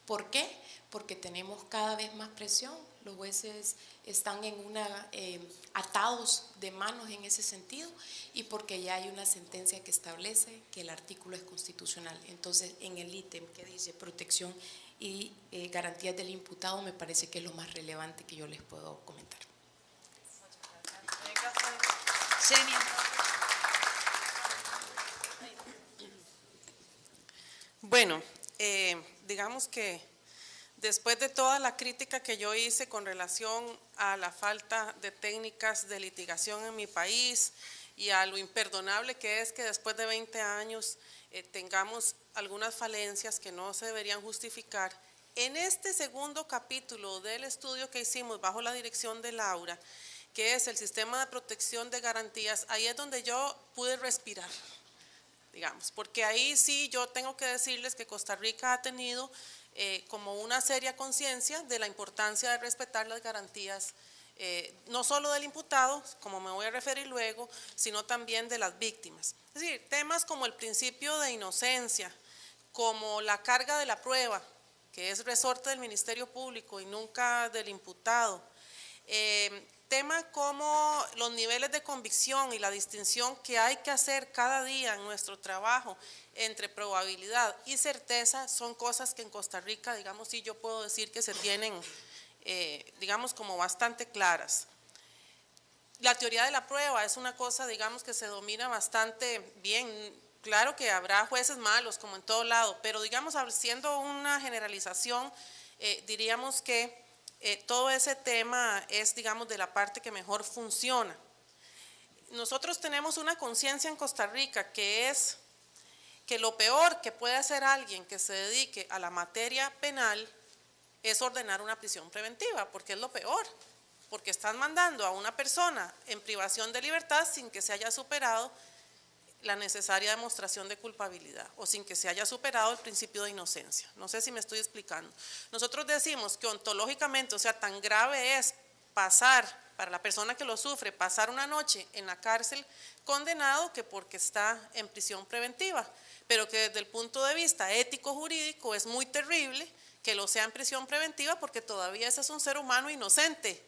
¿Por qué? Porque tenemos cada vez más presión, los jueces están atados de manos en ese sentido y porque ya hay una sentencia que establece que el artículo es constitucional. Entonces, en el ítem que dice protección y garantías del imputado me parece que es lo más relevante que yo les puedo comentar. Jenny. Bueno, digamos que después de toda la crítica que yo hice con relación a la falta de técnicas de litigación en mi país y a lo imperdonable que es que después de 20 años tengamos algunas falencias que no se deberían justificar, en este segundo capítulo del estudio que hicimos bajo la dirección de Laura, que es el sistema de protección de garantías, ahí es donde yo pude respirar, digamos, porque ahí sí yo tengo que decirles que Costa Rica ha tenido como una seria conciencia de la importancia de respetar las garantías, no solo del imputado, como me voy a referir luego, sino también de las víctimas. Es decir, temas como el principio de inocencia, como la carga de la prueba, que es resorte del Ministerio Público y nunca del imputado, temas como los niveles de convicción y la distinción que hay que hacer cada día en nuestro trabajo entre probabilidad y certeza son cosas que en Costa Rica, digamos, sí yo puedo decir que se tienen, digamos, como bastante claras. La teoría de la prueba es una cosa, digamos, que se domina bastante bien. Claro que habrá jueces malos, como en todo lado, pero digamos, haciendo una generalización, diríamos que todo ese tema es, digamos, de la parte que mejor funciona. Nosotros tenemos una conciencia en Costa Rica que es que lo peor que puede hacer alguien que se dedique a la materia penal es ordenar una prisión preventiva, porque es lo peor, porque están mandando a una persona en privación de libertad sin que se haya superado la necesaria demostración de culpabilidad o sin que se haya superado el principio de inocencia. No sé si me estoy explicando. Nosotros decimos que ontológicamente, o sea, tan grave es pasar, para la persona que lo sufre, pasar una noche en la cárcel condenado que porque está en prisión preventiva, pero que desde el punto de vista ético-jurídico es muy terrible que lo sea en prisión preventiva porque todavía ese es un ser humano inocente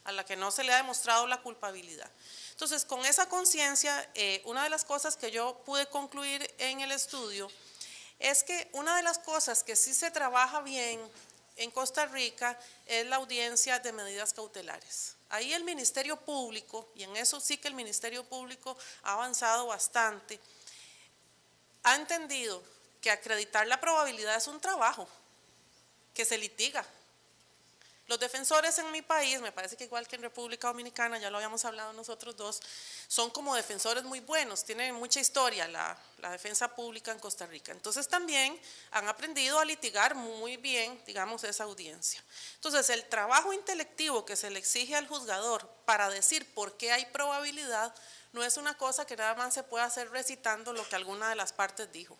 a la que no se le ha demostrado la culpabilidad. Entonces, con esa conciencia, una de las cosas que yo pude concluir en el estudio es que una de las cosas que sí se trabaja bien en Costa Rica es la audiencia de medidas cautelares. Ahí el Ministerio Público, y en eso sí que el Ministerio Público ha avanzado bastante, ha entendido que acreditar la probabilidad es un trabajo que se litiga. Los defensores en mi país, me parece que igual que en República Dominicana, ya lo habíamos hablado nosotros dos, son como defensores muy buenos, tienen mucha historia la defensa pública en Costa Rica. Entonces también han aprendido a litigar muy bien, digamos, esa audiencia. Entonces el trabajo intelectivo que se le exige al juzgador para decir por qué hay probabilidad no es una cosa que nada más se pueda hacer recitando lo que alguna de las partes dijo,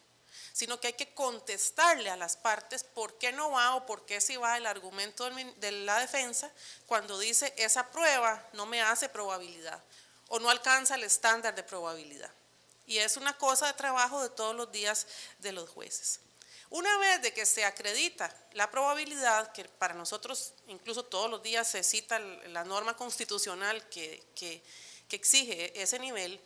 sino que hay que contestarle a las partes por qué no va o por qué sí va el argumento de la defensa cuando dice esa prueba no me hace probabilidad o no alcanza el estándar de probabilidad. Y es una cosa de trabajo de todos los días de los jueces. Una vez de que se acredita la probabilidad, que para nosotros incluso todos los días se cita la norma constitucional que exige ese nivel,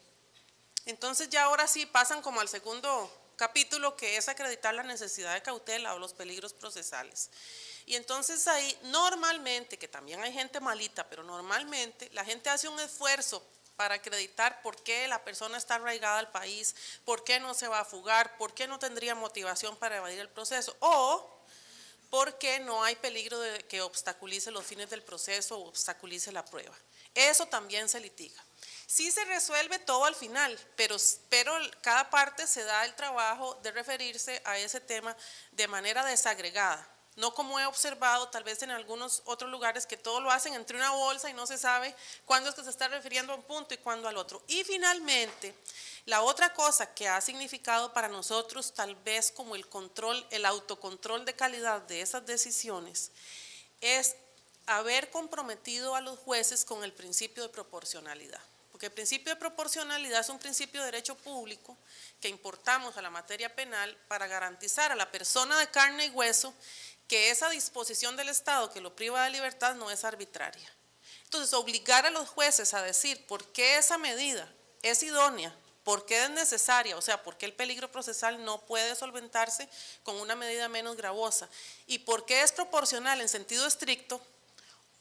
entonces ya ahora sí pasan como al segundo capítulo, que es acreditar la necesidad de cautela o los peligros procesales. Y entonces ahí normalmente, que también hay gente malita, pero normalmente la gente hace un esfuerzo para acreditar por qué la persona está arraigada al país, por qué no se va a fugar, por qué no tendría motivación para evadir el proceso o por qué no hay peligro de que obstaculice los fines del proceso o obstaculice la prueba. Eso también se litiga. Sí se resuelve todo al final, pero cada parte se da el trabajo de referirse a ese tema de manera desagregada. No como he observado tal vez en algunos otros lugares que todo lo hacen entre una bolsa y no se sabe cuándo es que se está refiriendo a un punto y cuándo al otro. Y finalmente, La otra cosa que ha significado para nosotros tal vez como el control, el autocontrol de calidad de esas decisiones es haber comprometido a los jueces con el principio de proporcionalidad. Porque el principio de proporcionalidad es un principio de derecho público que importamos a la materia penal para garantizar a la persona de carne y hueso que esa disposición del Estado que lo priva de libertad no es arbitraria. Entonces, obligar a los jueces a decir por qué esa medida es idónea, por qué es necesaria, o sea, por qué el peligro procesal no puede solventarse con una medida menos gravosa y por qué es proporcional en sentido estricto,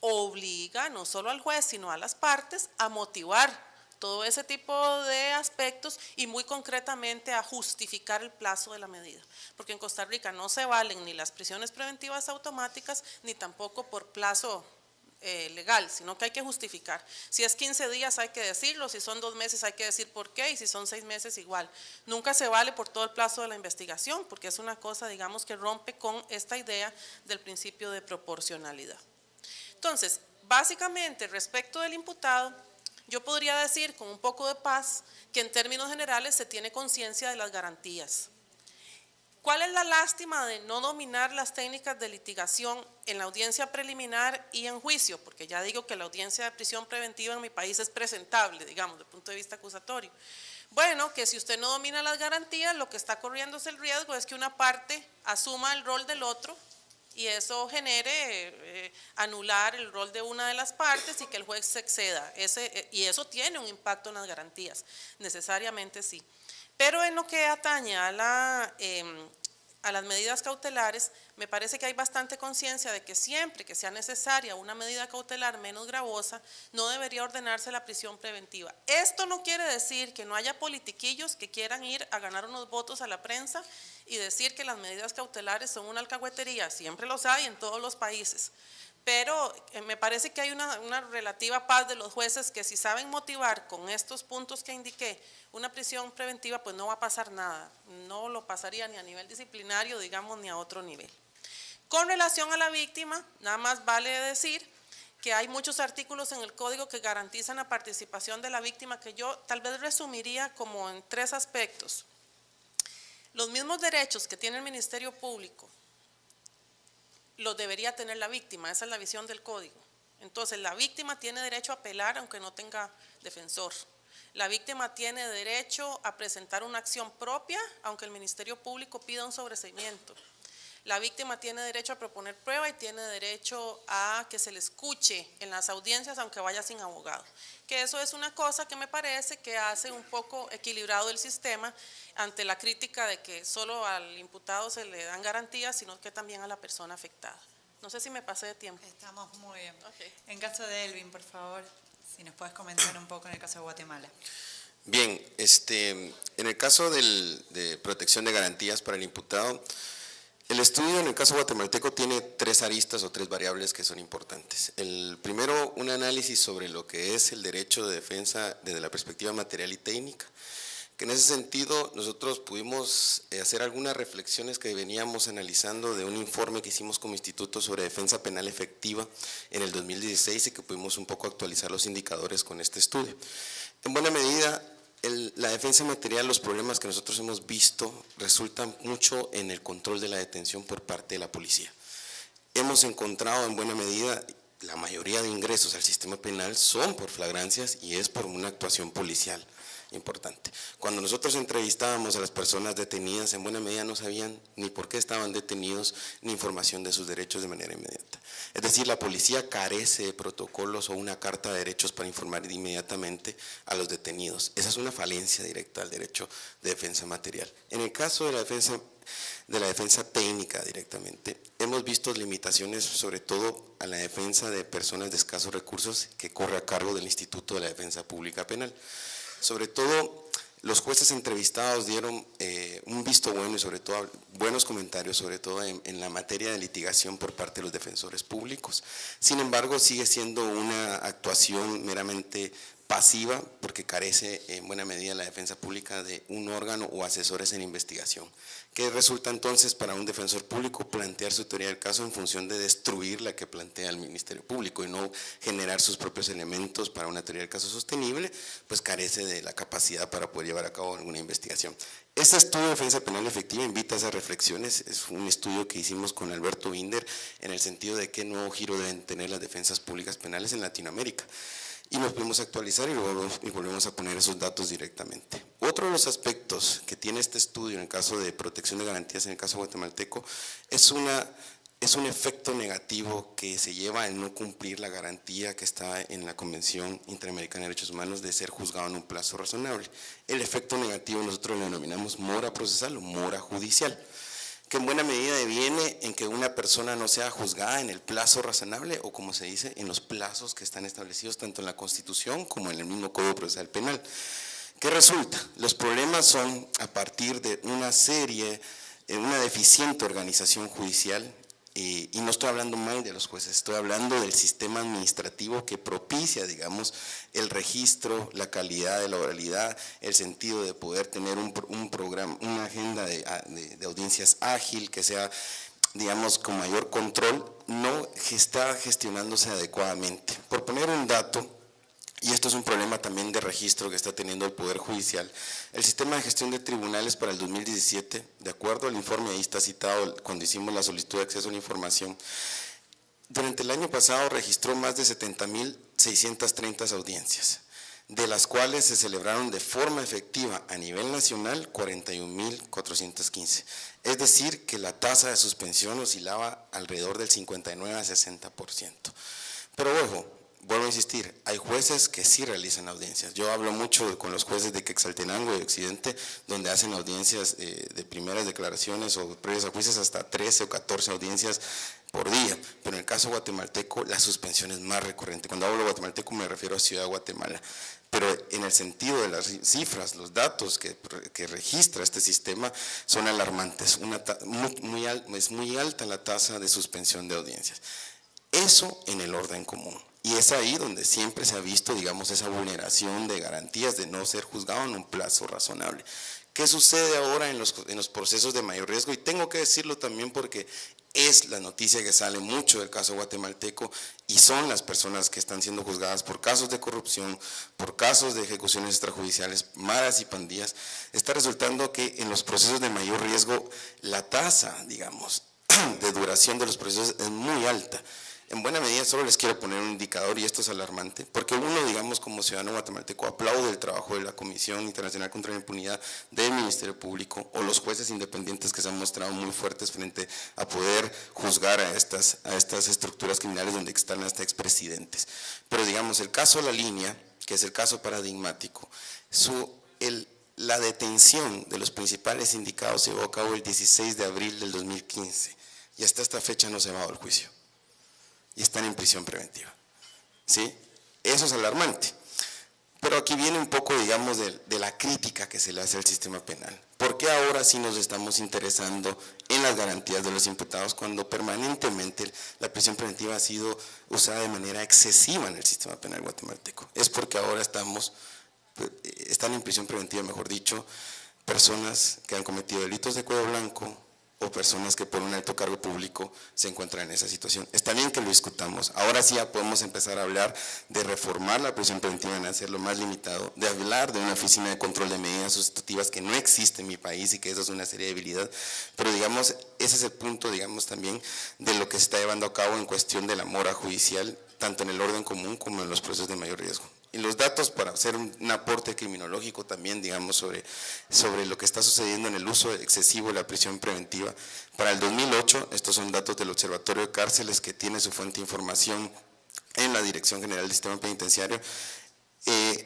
obliga no solo al juez, sino a las partes a motivar todo ese tipo de aspectos y muy concretamente a justificar el plazo de la medida. Porque en Costa Rica no se valen ni las prisiones preventivas automáticas, ni tampoco por plazo legal, sino que hay que justificar. Si es 15 días hay que decirlo, si son 2 meses hay que decir por qué y si son 6 meses igual. Nunca se vale por todo el plazo de la investigación porque es una cosa, digamos, que rompe con esta idea del principio de proporcionalidad. Entonces, básicamente respecto del imputado, yo podría decir con un poco de paz que en términos generales se tiene conciencia de las garantías. ¿Cuál es la lástima de no dominar las técnicas de litigación en la audiencia preliminar y en juicio? Porque ya digo que la audiencia de prisión preventiva en mi país es presentable, digamos, desde el punto de vista acusatorio. Bueno, que si usted no domina las garantías, lo que está corriendo es el riesgo es que una parte asuma el rol del otro y eso genere anular el rol de una de las partes y que el juez se exceda. Y eso tiene un impacto en las garantías, necesariamente sí. Pero en lo que atañe a las medidas cautelares, me parece que hay bastante conciencia de que siempre que sea necesaria una medida cautelar menos gravosa, no debería ordenarse la prisión preventiva. Esto no quiere decir que no haya politiquillos que quieran ir a ganar unos votos a la prensa y decir que las medidas cautelares son una alcahuetería, siempre los hay en todos los países. Pero me parece que hay una relativa paz de los jueces que si saben motivar con estos puntos que indiqué una prisión preventiva, pues no va a pasar nada, no lo pasaría ni a nivel disciplinario, digamos, ni a otro nivel. Con relación a la víctima, nada más vale decir que hay muchos artículos en el código que garantizan la participación de la víctima que yo tal vez resumiría como en 3 aspectos. Los mismos derechos que tiene el Ministerio Público los debería tener la víctima, esa es la visión del código. Entonces, la víctima tiene derecho a apelar aunque no tenga defensor. La víctima tiene derecho a presentar una acción propia aunque el Ministerio Público pida un sobreseimiento. La víctima tiene derecho a proponer prueba y tiene derecho a que se le escuche en las audiencias aunque vaya sin abogado. Que eso es una cosa que me parece que hace un poco equilibrado el sistema ante la crítica de que solo al imputado se le dan garantías, sino que también a la persona afectada. No sé si me pasé de tiempo. Estamos muy bien. Okay. En caso de Elvin, por favor, si nos puedes comentar un poco en el caso de Guatemala. Bien, en el caso de protección de garantías para el imputado, el estudio en el caso guatemalteco tiene 3 aristas o 3 variables que son importantes. El primero, un análisis sobre lo que es el derecho de defensa desde la perspectiva material y técnica, que en ese sentido nosotros pudimos hacer algunas reflexiones que veníamos analizando de un informe que hicimos como instituto sobre defensa penal efectiva en el 2016 y que pudimos un poco actualizar los indicadores con este estudio. En buena medida, la defensa material, los problemas que nosotros hemos visto resultan mucho en el control de la detención por parte de la policía. Hemos encontrado en buena medida, la mayoría de ingresos al sistema penal son por flagrancias y es por una actuación policial importante. Cuando nosotros entrevistábamos a las personas detenidas, en buena medida no sabían ni por qué estaban detenidos, ni información de sus derechos de manera inmediata. Es decir, la policía carece de protocolos o una carta de derechos para informar inmediatamente a los detenidos. Esa es una falencia directa al derecho de defensa material. En el caso de la defensa técnica directamente, hemos visto limitaciones sobre todo a la defensa de personas de escasos recursos que corre a cargo del Instituto de la Defensa Pública Penal. Sobre todo, los jueces entrevistados dieron un visto bueno y sobre todo buenos comentarios, sobre todo en la materia de litigación por parte de los defensores públicos. Sin embargo, sigue siendo una actuación meramente pasiva, porque carece en buena medida la defensa pública de un órgano o asesores en investigación. ¿Qué resulta entonces para un defensor público? Plantear su teoría del caso en función de destruir la que plantea el Ministerio Público y no generar sus propios elementos para una teoría del caso sostenible, pues carece de la capacidad para poder llevar a cabo alguna investigación. Este estudio de defensa penal efectiva invita a esas reflexiones. Es un estudio que hicimos con Alberto Binder en el sentido de qué nuevo giro deben tener las defensas públicas penales en Latinoamérica. Y nos podemos actualizar y volvemos a poner esos datos directamente. Otro de los aspectos que tiene este estudio en el caso de protección de garantías en el caso guatemalteco es un efecto negativo que se lleva al no cumplir la garantía que está en la Convención Interamericana de Derechos Humanos de ser juzgado en un plazo razonable. El efecto negativo nosotros lo denominamos mora procesal o mora judicial, que en buena medida deviene en que una persona no sea juzgada en el plazo razonable o, como se dice, en los plazos que están establecidos tanto en la Constitución como en el mismo Código Procesal Penal. ¿Qué resulta? Los problemas son a partir de una deficiente organización judicial. Y no estoy hablando mal de los jueces, estoy hablando del sistema administrativo que propicia, digamos, el registro, la calidad de la oralidad, el sentido de poder tener un programa, una agenda de audiencias ágil, que sea, digamos, con mayor control, no está gestionándose adecuadamente. Por poner un dato, y esto es un problema también de registro que está teniendo el Poder Judicial, el sistema de gestión de tribunales para el 2017, de acuerdo al informe, ahí está citado cuando hicimos la solicitud de acceso a la información, durante el año pasado registró más de 70.630 audiencias, de las cuales se celebraron de forma efectiva a nivel nacional 41.415. Es decir, que la tasa de suspensión oscilaba alrededor del 59 a 60%. Pero ojo, vuelvo a insistir, hay jueces que sí realizan audiencias. Yo hablo mucho con los jueces de Quetzaltenango y de Occidente, donde hacen audiencias de primeras declaraciones o previas a juicios hasta 13 o 14 audiencias por día. Pero en el caso guatemalteco, la suspensión es más recurrente. Cuando hablo de guatemalteco me refiero a Ciudad de Guatemala. Pero en el sentido de las cifras, los datos que registra este sistema son alarmantes. Es muy alta la tasa de suspensión de audiencias. Eso en el orden común. Y es ahí donde siempre se ha visto, digamos, esa vulneración de garantías de no ser juzgado en un plazo razonable. ¿Qué sucede ahora en los procesos de mayor riesgo? Y tengo que decirlo también porque es la noticia que sale mucho del caso guatemalteco y son las personas que están siendo juzgadas por casos de corrupción, por casos de ejecuciones extrajudiciales, maras y pandillas. Está resultando que en los procesos de mayor riesgo la tasa, digamos, de duración de los procesos es muy alta. En buena medida solo les quiero poner un indicador y esto es alarmante, porque uno, digamos, como ciudadano guatemalteco aplaude el trabajo de la Comisión Internacional contra la Impunidad, del Ministerio Público o los jueces independientes que se han mostrado muy fuertes frente a poder juzgar a estas estructuras criminales donde están hasta expresidentes. Pero digamos, el caso La Línea, que es el caso paradigmático, la detención de los principales sindicados se llevó a cabo el 16 de abril del 2015 y hasta esta fecha no se ha dado el juicio. Y están en prisión preventiva, ¿sí? Eso es alarmante. Pero aquí viene un poco, digamos, de la crítica que se le hace al sistema penal. ¿Por qué ahora sí nos estamos interesando en las garantías de los imputados cuando permanentemente la prisión preventiva ha sido usada de manera excesiva en el sistema penal guatemalteco? Es porque ahora están en prisión preventiva, mejor dicho, personas que han cometido delitos de cuello blanco, o personas que por un alto cargo público se encuentran en esa situación. Está bien que lo discutamos. Ahora sí ya podemos empezar a hablar de reformar la prisión preventiva en hacerlo más limitado, de hablar de una oficina de control de medidas sustitutivas que no existe en mi país y que eso es una seria debilidad. Pero digamos, ese es el punto, digamos, también de lo que se está llevando a cabo en cuestión de la mora judicial, tanto en el orden común como en los procesos de mayor riesgo. Y los datos para hacer un aporte criminológico también, digamos, sobre lo que está sucediendo en el uso excesivo de la prisión preventiva. Para el 2008, estos son datos del Observatorio de Cárceles que tiene su fuente de información en la Dirección General del Sistema Penitenciario,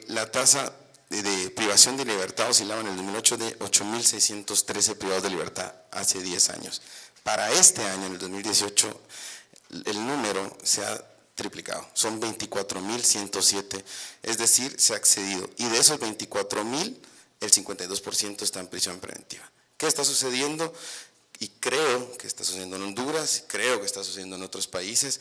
la tasa de privación de libertad oscilaba en el 2008 de 8.613 privados de libertad hace 10 años. Para este año, en el 2018, el número se ha triplicado, son 24.107, es decir, se ha excedido, y de esos 24.000, el 52% está en prisión preventiva. ¿Qué está sucediendo? Y creo que está sucediendo en Honduras, creo que está sucediendo en otros países.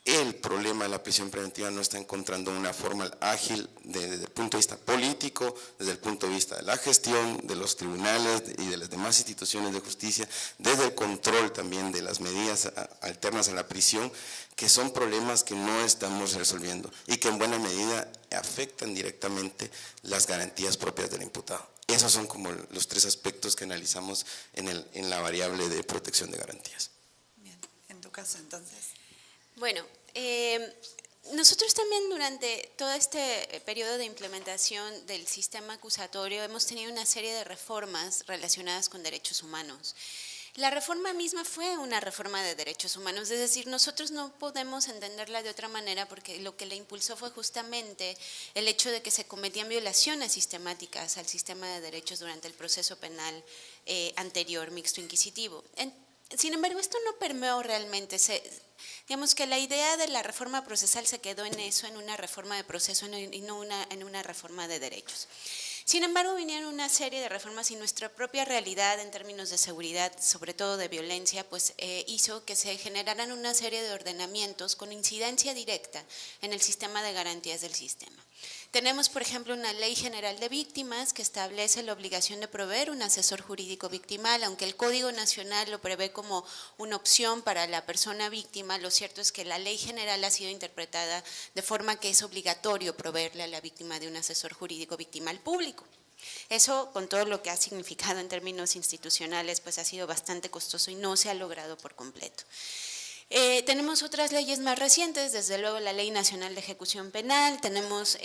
el problema de la prisión preventiva no está encontrando una forma ágil desde el punto de vista político, desde el punto de vista de la gestión, de los tribunales y de las demás instituciones de justicia, desde el control también de las medidas alternas a la prisión, que son problemas que no estamos resolviendo y que en buena medida afectan directamente las garantías propias del imputado. Esos son como los tres aspectos que analizamos en la variable de protección de garantías. Bien, en tu caso entonces. Bueno, nosotros también durante todo este periodo de implementación del sistema acusatorio hemos tenido una serie de reformas relacionadas con derechos humanos. La reforma misma fue una reforma de derechos humanos, es decir, nosotros no podemos entenderla de otra manera porque lo que la impulsó fue justamente el hecho de que se cometían violaciones sistemáticas al sistema de derechos durante el proceso penal anterior, mixto inquisitivo. Sin embargo, esto no permeó realmente, digamos que la idea de la reforma procesal se quedó en eso, en una reforma de proceso y no en una reforma de derechos. Sin embargo, vinieron una serie de reformas y nuestra propia realidad en términos de seguridad, sobre todo de violencia, pues hizo que se generaran una serie de ordenamientos con incidencia directa en el sistema de garantías del sistema. Tenemos, por ejemplo, una Ley General de Víctimas que establece la obligación de proveer un asesor jurídico victimal, aunque el Código Nacional lo prevé como una opción para la persona víctima, lo cierto es que la Ley General ha sido interpretada de forma que es obligatorio proveerle a la víctima de un asesor jurídico victimal público. Eso, con todo lo que ha significado en términos institucionales, pues ha sido bastante costoso y no se ha logrado por completo. Tenemos otras leyes más recientes, desde luego la Ley Nacional de Ejecución Penal, tenemos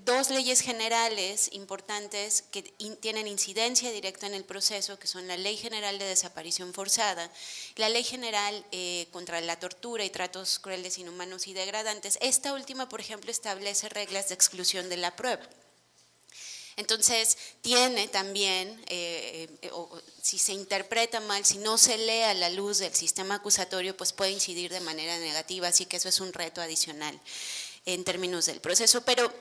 dos leyes generales importantes que tienen incidencia directa en el proceso, que son la Ley General de Desaparición Forzada, la Ley General contra la tortura y tratos crueles, inhumanos y degradantes. Esta última, por ejemplo, establece reglas de exclusión de la prueba. Entonces, tiene también, si se interpreta mal, si no se lee a la luz del sistema acusatorio, pues puede incidir de manera negativa, así que eso es un reto adicional en términos del proceso. Pero,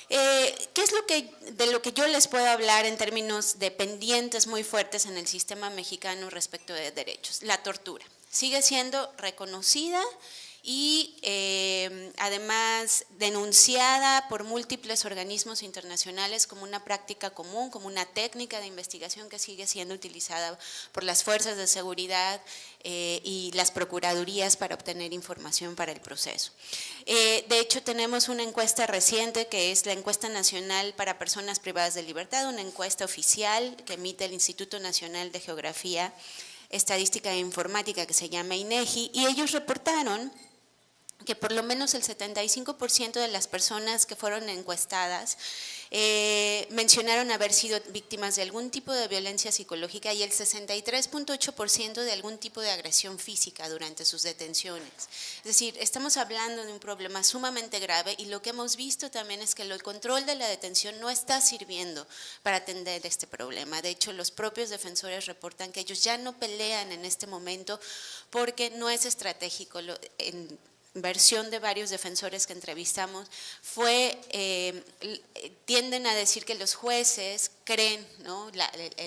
¿qué es de lo que yo les puedo hablar en términos de pendientes muy fuertes en el sistema mexicano respecto de derechos? La tortura sigue siendo reconocida y además denunciada por múltiples organismos internacionales como una práctica común, como una técnica de investigación que sigue siendo utilizada por las fuerzas de seguridad y las procuradurías para obtener información para el proceso. De hecho, tenemos una encuesta reciente que es la Encuesta Nacional para Personas Privadas de Libertad, una encuesta oficial que emite el Instituto Nacional de Geografía, Estadística e Informática, que se llama INEGI, y ellos reportaron que por lo menos el 75% de las personas que fueron encuestadas mencionaron haber sido víctimas de algún tipo de violencia psicológica y el 63.8% de algún tipo de agresión física durante sus detenciones. Es decir, estamos hablando de un problema sumamente grave y lo que hemos visto también es que el control de la detención no está sirviendo para atender este problema. De hecho, los propios defensores reportan que ellos ya no pelean en este momento porque no es estratégico. En versión de varios defensores que entrevistamos tienden a decir que los jueces creen, ¿no?,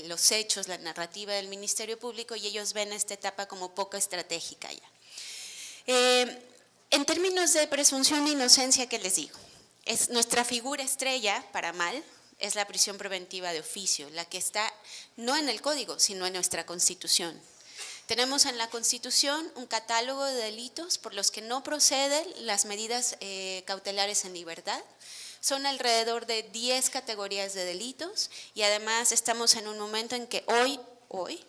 los hechos, la narrativa del Ministerio Público y ellos ven esta etapa como poco estratégica ya. En términos de presunción de inocencia, ¿qué les digo? Es nuestra figura estrella, para mal, es la prisión preventiva de oficio, la que está no en el Código, sino en nuestra Constitución. Tenemos en la Constitución un catálogo de delitos por los que no proceden las medidas cautelares en libertad. Son alrededor de 10 categorías de delitos y además estamos en un momento en que hoy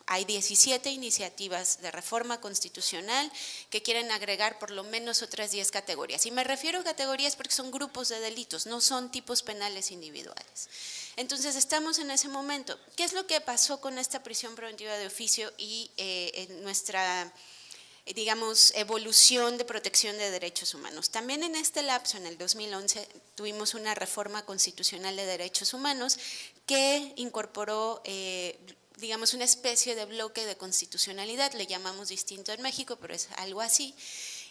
hay 17 iniciativas de reforma constitucional que quieren agregar por lo menos otras 10 categorías. Y me refiero a categorías porque son grupos de delitos, no son tipos penales individuales. Entonces estamos en ese momento. ¿Qué es lo que pasó con esta prisión preventiva de oficio y en nuestra, digamos, evolución de protección de derechos humanos? También en este lapso, en el 2011, tuvimos una reforma constitucional de derechos humanos que incorporó digamos, una especie de bloque de constitucionalidad, le llamamos distinto en México, pero es algo así,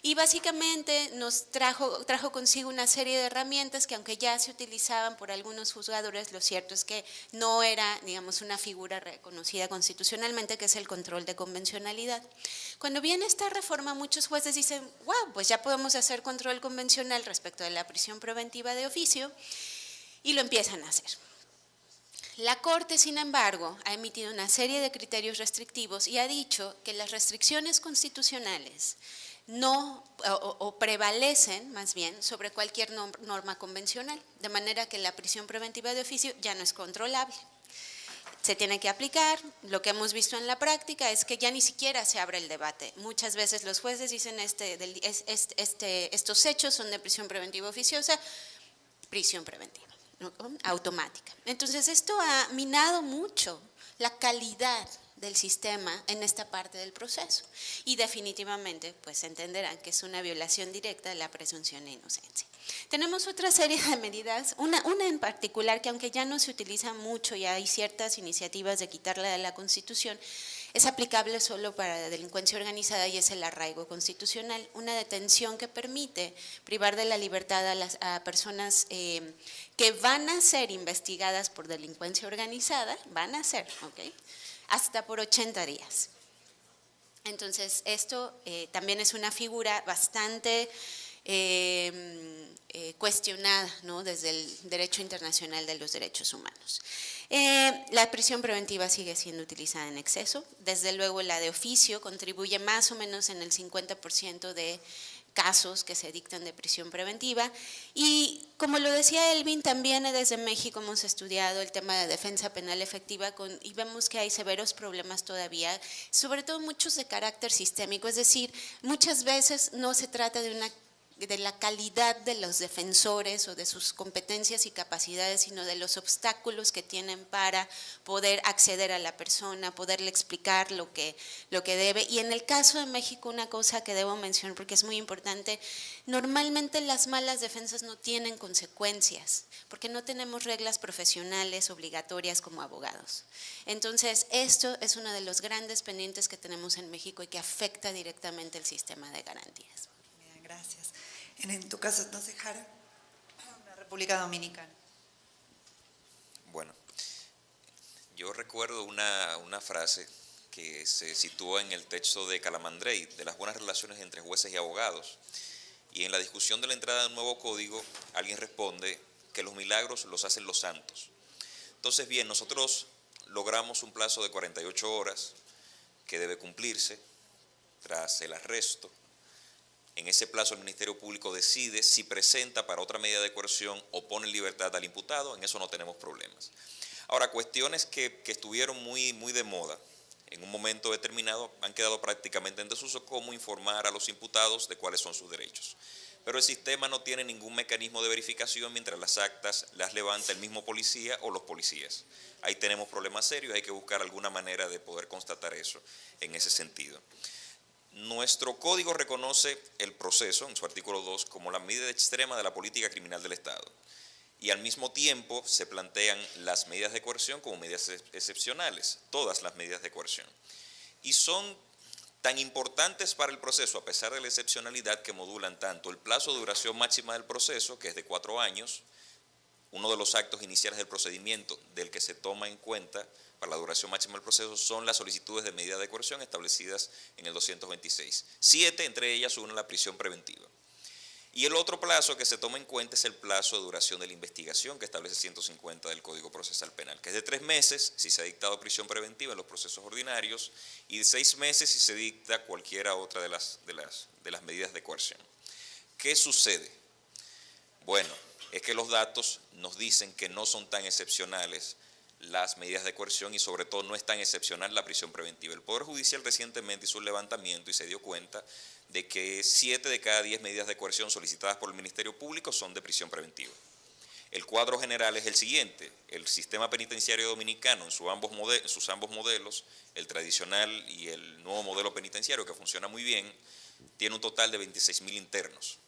y básicamente nos trajo consigo una serie de herramientas que, aunque ya se utilizaban por algunos juzgadores, lo cierto es que no era, digamos, una figura reconocida constitucionalmente, que es el control de convencionalidad. Cuando viene esta reforma, muchos jueces dicen, wow, pues ya podemos hacer control convencional respecto de la prisión preventiva de oficio, y lo empiezan a hacer. La Corte, sin embargo, ha emitido una serie de criterios restrictivos y ha dicho que las restricciones constitucionales no o prevalecen más bien sobre cualquier norma convencional, de manera que la prisión preventiva de oficio ya no es controlable. Se tiene que aplicar. Lo que hemos visto en la práctica es que ya ni siquiera se abre el debate. Muchas veces los jueces dicen estos hechos son de prisión preventiva oficiosa, prisión preventiva, ¿no? Automática. Entonces esto ha minado mucho la calidad del sistema en esta parte del proceso y definitivamente pues entenderán que es una violación directa de la presunción de inocencia. Tenemos otra serie de medidas, una en particular que, aunque ya no se utiliza mucho y hay ciertas iniciativas de quitarla de la Constitución, es aplicable solo para la delincuencia organizada, y es el arraigo constitucional, una detención que permite privar de la libertad a personas que van a ser investigadas por delincuencia organizada, ¿ok?, hasta por 80 días. Entonces, esto también es una figura bastante cuestionada, ¿no?, desde el derecho internacional de los derechos humanos. La prisión preventiva sigue siendo utilizada en exceso. Desde luego, la de oficio contribuye más o menos en el 50% de casos que se dictan de prisión preventiva. Y como lo decía Elvin, también desde México hemos estudiado el tema de defensa penal efectiva y vemos que hay severos problemas todavía, sobre todo muchos de carácter sistémico, es decir, muchas veces no se trata de la calidad de los defensores o de sus competencias y capacidades, sino de los obstáculos que tienen para poder acceder a la persona, poderle explicar lo que debe. Y en el caso de México, una cosa que debo mencionar porque es muy importante: normalmente las malas defensas no tienen consecuencias, porque no tenemos reglas profesionales obligatorias como abogados. Entonces, esto es uno de los grandes pendientes que tenemos en México y que afecta directamente el sistema de garantías. Bien, gracias. En tu caso, entonces, Jara, la República Dominicana. Bueno, yo recuerdo una frase que se sitúa en el texto de Calamandrei, de las buenas relaciones entre jueces y abogados. Y en la discusión de la entrada de un nuevo código, alguien responde que los milagros los hacen los santos. Entonces, bien, nosotros logramos un plazo de 48 horas que debe cumplirse tras el arresto. En ese plazo el Ministerio Público decide si presenta para otra medida de coerción o pone en libertad al imputado. En eso no tenemos problemas. Ahora, cuestiones que estuvieron muy de moda en un momento determinado han quedado prácticamente en desuso, como informar a los imputados de cuáles son sus derechos. Pero el sistema no tiene ningún mecanismo de verificación mientras las actas las levanta el mismo policía o los policías. Ahí tenemos problemas serios, hay que buscar alguna manera de poder constatar eso en ese sentido. Nuestro código reconoce el proceso, en su artículo 2, como la medida extrema de la política criminal del Estado. Y al mismo tiempo se plantean las medidas de coerción como medidas excepcionales, todas las medidas de coerción. Y son tan importantes para el proceso, a pesar de la excepcionalidad, que modulan tanto el plazo de duración máxima del proceso, que es de 4 años, uno de los actos iniciales del procedimiento del que se toma en cuenta para la duración máxima del proceso son las solicitudes de medida de coerción establecidas en el 226. 7, entre ellas una, la prisión preventiva. Y el otro plazo que se toma en cuenta es el plazo de duración de la investigación que establece 150 del Código Procesal Penal, que es de 3 meses si se ha dictado prisión preventiva en los procesos ordinarios y de 6 meses si se dicta cualquiera otra de las medidas de coerción. ¿Qué sucede? Bueno, es que los datos nos dicen que no son tan excepcionales las medidas de coerción y sobre todo no es tan excepcional la prisión preventiva. El Poder Judicial recientemente hizo un levantamiento y se dio cuenta de que 7 de cada 10 medidas de coerción solicitadas por el Ministerio Público son de prisión preventiva. El cuadro general es el siguiente: el sistema penitenciario dominicano en sus ambos modelos, el tradicional y el nuevo modelo penitenciario, que funciona muy bien, tiene un total de 26.000 internos.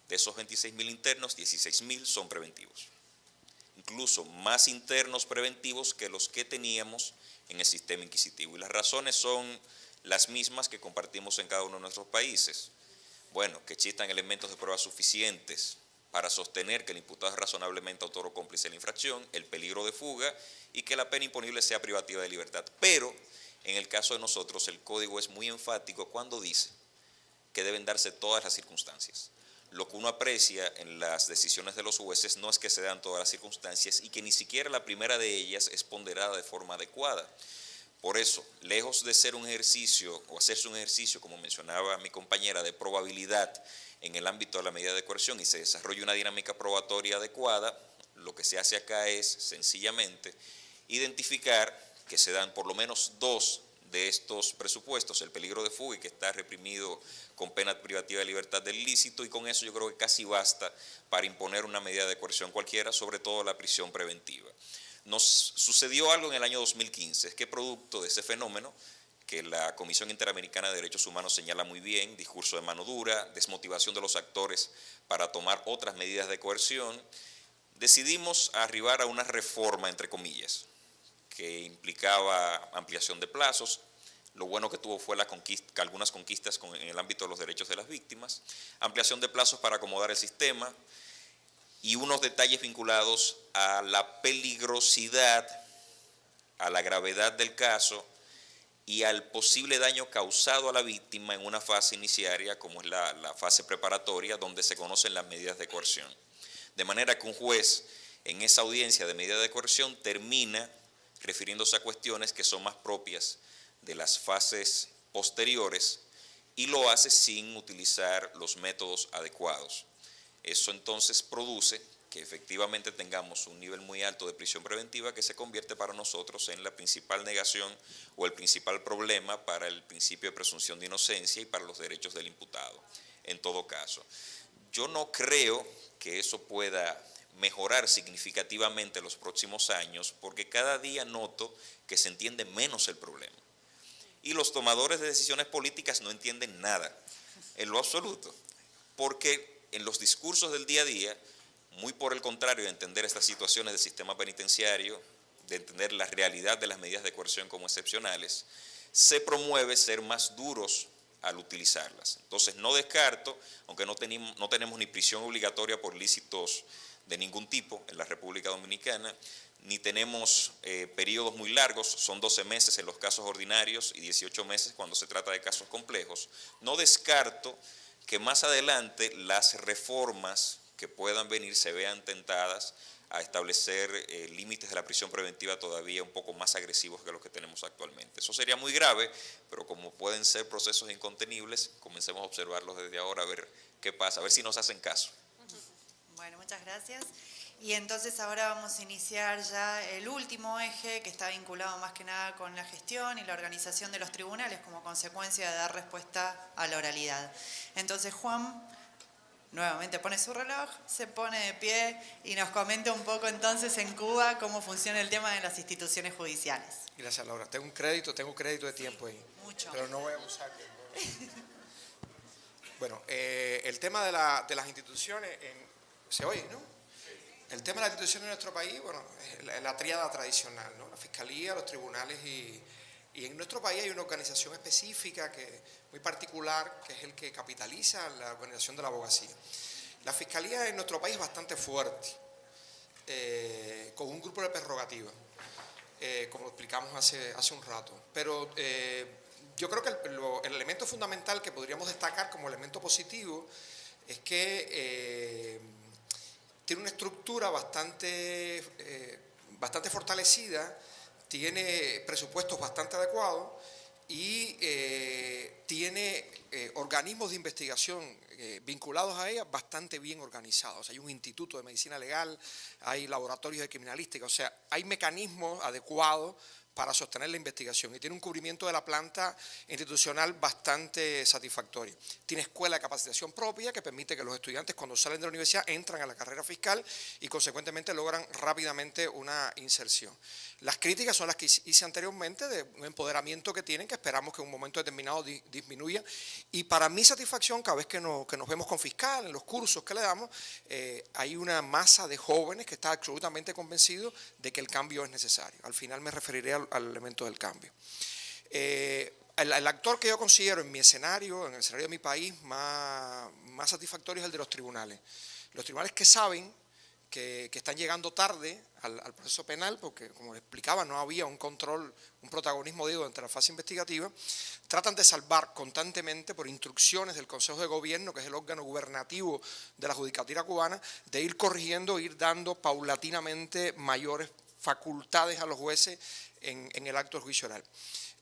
De esos 26.000 internos, 16.000 son preventivos. Incluso más internos preventivos que los que teníamos en el sistema inquisitivo. Y las razones son las mismas que compartimos en cada uno de nuestros países. Bueno, que existan elementos de prueba suficientes para sostener que el imputado es razonablemente autor o cómplice de la infracción, el peligro de fuga y que la pena imponible sea privativa de libertad. Pero, en el caso de nosotros, el Código es muy enfático cuando dice que deben darse todas las circunstancias. Lo que uno aprecia en las decisiones de los jueces no es que se dan todas las circunstancias y que ni siquiera la primera de ellas es ponderada de forma adecuada. Por eso, lejos de ser un ejercicio o hacerse un ejercicio, como mencionaba mi compañera, de probabilidad en el ámbito de la medida de coerción y se desarrolla una dinámica probatoria adecuada, lo que se hace acá es sencillamente identificar que se dan por lo menos dos de estos presupuestos, el peligro de fuga y que está reprimido con pena privativa de libertad del ilícito, y con eso yo creo que casi basta para imponer una medida de coerción cualquiera, sobre todo la prisión preventiva. Nos sucedió algo en el año 2015, es que producto de ese fenómeno, que la Comisión Interamericana de Derechos Humanos señala muy bien, discurso de mano dura, desmotivación de los actores para tomar otras medidas de coerción, decidimos arribar a una reforma, entre comillas, que implicaba ampliación de plazos. Lo bueno que tuvo fue algunas conquistas en el ámbito de los derechos de las víctimas, ampliación de plazos para acomodar el sistema y unos detalles vinculados a la peligrosidad, a la gravedad del caso y al posible daño causado a la víctima en una fase iniciaria como es la fase preparatoria, donde se conocen las medidas de coerción. De manera que un juez en esa audiencia de medida de coerción termina refiriéndose a cuestiones que son más propias de las fases posteriores y lo hace sin utilizar los métodos adecuados. Eso entonces produce que efectivamente tengamos un nivel muy alto de prisión preventiva que se convierte para nosotros en la principal negación o el principal problema para el principio de presunción de inocencia y para los derechos del imputado, en todo caso. Yo no creo que eso pueda mejorar significativamente en los próximos años, porque cada día noto que se entiende menos el problema. Y los tomadores de decisiones políticas no entienden nada, en lo absoluto, porque en los discursos del día a día, muy por el contrario de entender estas situaciones del sistema penitenciario, de entender la realidad de las medidas de coerción como excepcionales, se promueve ser más duros al utilizarlas. Entonces no descarto, aunque no tenemos ni prisión obligatoria por ilícitos de ningún tipo en la República Dominicana, ni tenemos periodos muy largos, son 12 meses en los casos ordinarios y 18 meses cuando se trata de casos complejos. No descarto que más adelante las reformas que puedan venir se vean tentadas a establecer límites de la prisión preventiva todavía un poco más agresivos que los que tenemos actualmente. Eso sería muy grave, pero como pueden ser procesos incontenibles, comencemos a observarlos desde ahora, a ver qué pasa, a ver si nos hacen caso. Bueno, muchas gracias. Y entonces ahora vamos a iniciar ya el último eje que está vinculado más que nada con la gestión y la organización de los tribunales como consecuencia de dar respuesta a la oralidad. Entonces Juan nuevamente pone su reloj, se pone de pie y nos comenta un poco entonces en Cuba cómo funciona el tema de las instituciones judiciales. Gracias, Laura. Tengo crédito de tiempo ahí. Mucho. Pero no voy a abusar. Bueno, el tema de las instituciones, ¿se oye, no? El tema de las instituciones en nuestro país, bueno, es la tríada tradicional, ¿no? La Fiscalía, los tribunales y en nuestro país hay una organización específica, muy particular, que es el que capitaliza la organización de la abogacía. La Fiscalía en nuestro país es bastante fuerte, con un grupo de prerrogativas, como lo explicamos hace un rato. Pero yo creo que el elemento fundamental que podríamos destacar como elemento positivo es que tiene una estructura bastante fortalecida, tiene presupuestos bastante adecuados y tiene organismos de investigación vinculados a ella bastante bien organizados. Hay un instituto de medicina legal, hay laboratorios de criminalística, o sea, hay mecanismos adecuados para sostener la investigación y tiene un cubrimiento de la planta institucional bastante satisfactorio. Tiene escuela de capacitación propia que permite que los estudiantes cuando salen de la universidad entran a la carrera fiscal y consecuentemente logran rápidamente una inserción. Las críticas son las que hice anteriormente de un empoderamiento que tienen que esperamos que en un momento determinado disminuya y para mi satisfacción cada vez que nos vemos con fiscal en los cursos que le damos hay una masa de jóvenes que está absolutamente convencidos de que el cambio es necesario. Al final me referiré al elemento del cambio. el actor que yo considero en mi escenario, en el escenario de mi país, más satisfactorio es el de los tribunales. Los tribunales que saben que están llegando tarde al proceso penal, porque como les explicaba, no había un control, un protagonismo durante la fase investigativa, tratan de salvar constantemente por instrucciones del Consejo de Gobierno, que es el órgano gubernativo de la judicatura cubana, de ir corrigiendo, ir dando paulatinamente mayores facultades a los jueces en el acto del juicio oral.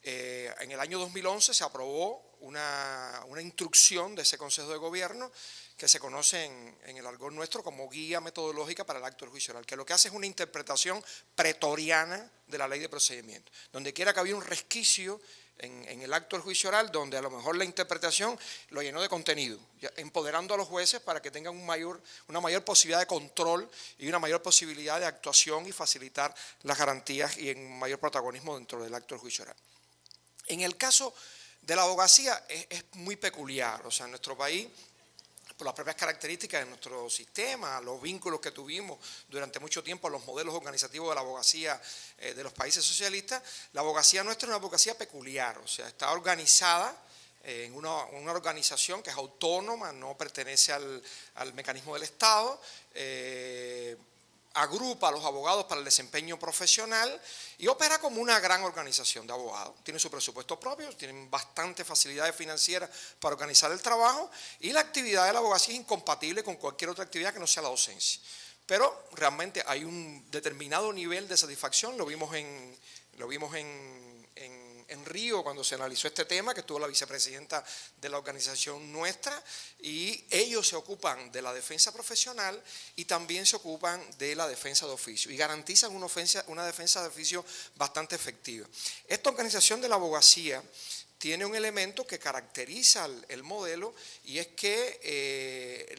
En el año 2011 se aprobó una instrucción de ese Consejo de Gobierno que se conoce en el argot nuestro como guía metodológica para el acto del juicio oral, que lo que hace es una interpretación pretoriana de la ley de procedimiento. Donde quiera que había un resquicio en el acto del juicio oral, donde a lo mejor la interpretación lo llenó de contenido, empoderando a los jueces para que tengan una mayor posibilidad de control y una mayor posibilidad de actuación y facilitar las garantías y en mayor protagonismo dentro del acto del juicio oral. En el caso de la abogacía es muy peculiar, o sea, en nuestro país, por las propias características de nuestro sistema, los vínculos que tuvimos durante mucho tiempo, los modelos organizativos de la abogacía de los países socialistas, la abogacía nuestra es una abogacía peculiar, o sea, está organizada en una organización que es autónoma, no pertenece al mecanismo del Estado, agrupa a los abogados para el desempeño profesional y opera como una gran organización de abogados. Tiene su presupuesto propio, tienen bastantes facilidades financieras para organizar el trabajo y la actividad de la abogacía es incompatible con cualquier otra actividad que no sea la docencia. Pero realmente hay un determinado nivel de satisfacción, lo vimos en Río cuando se analizó este tema, que estuvo la vicepresidenta de la organización nuestra, y ellos se ocupan de la defensa profesional y también se ocupan de la defensa de oficio y garantizan una defensa de oficio bastante efectiva. Esta organización de la abogacía tiene un elemento que caracteriza el modelo y es que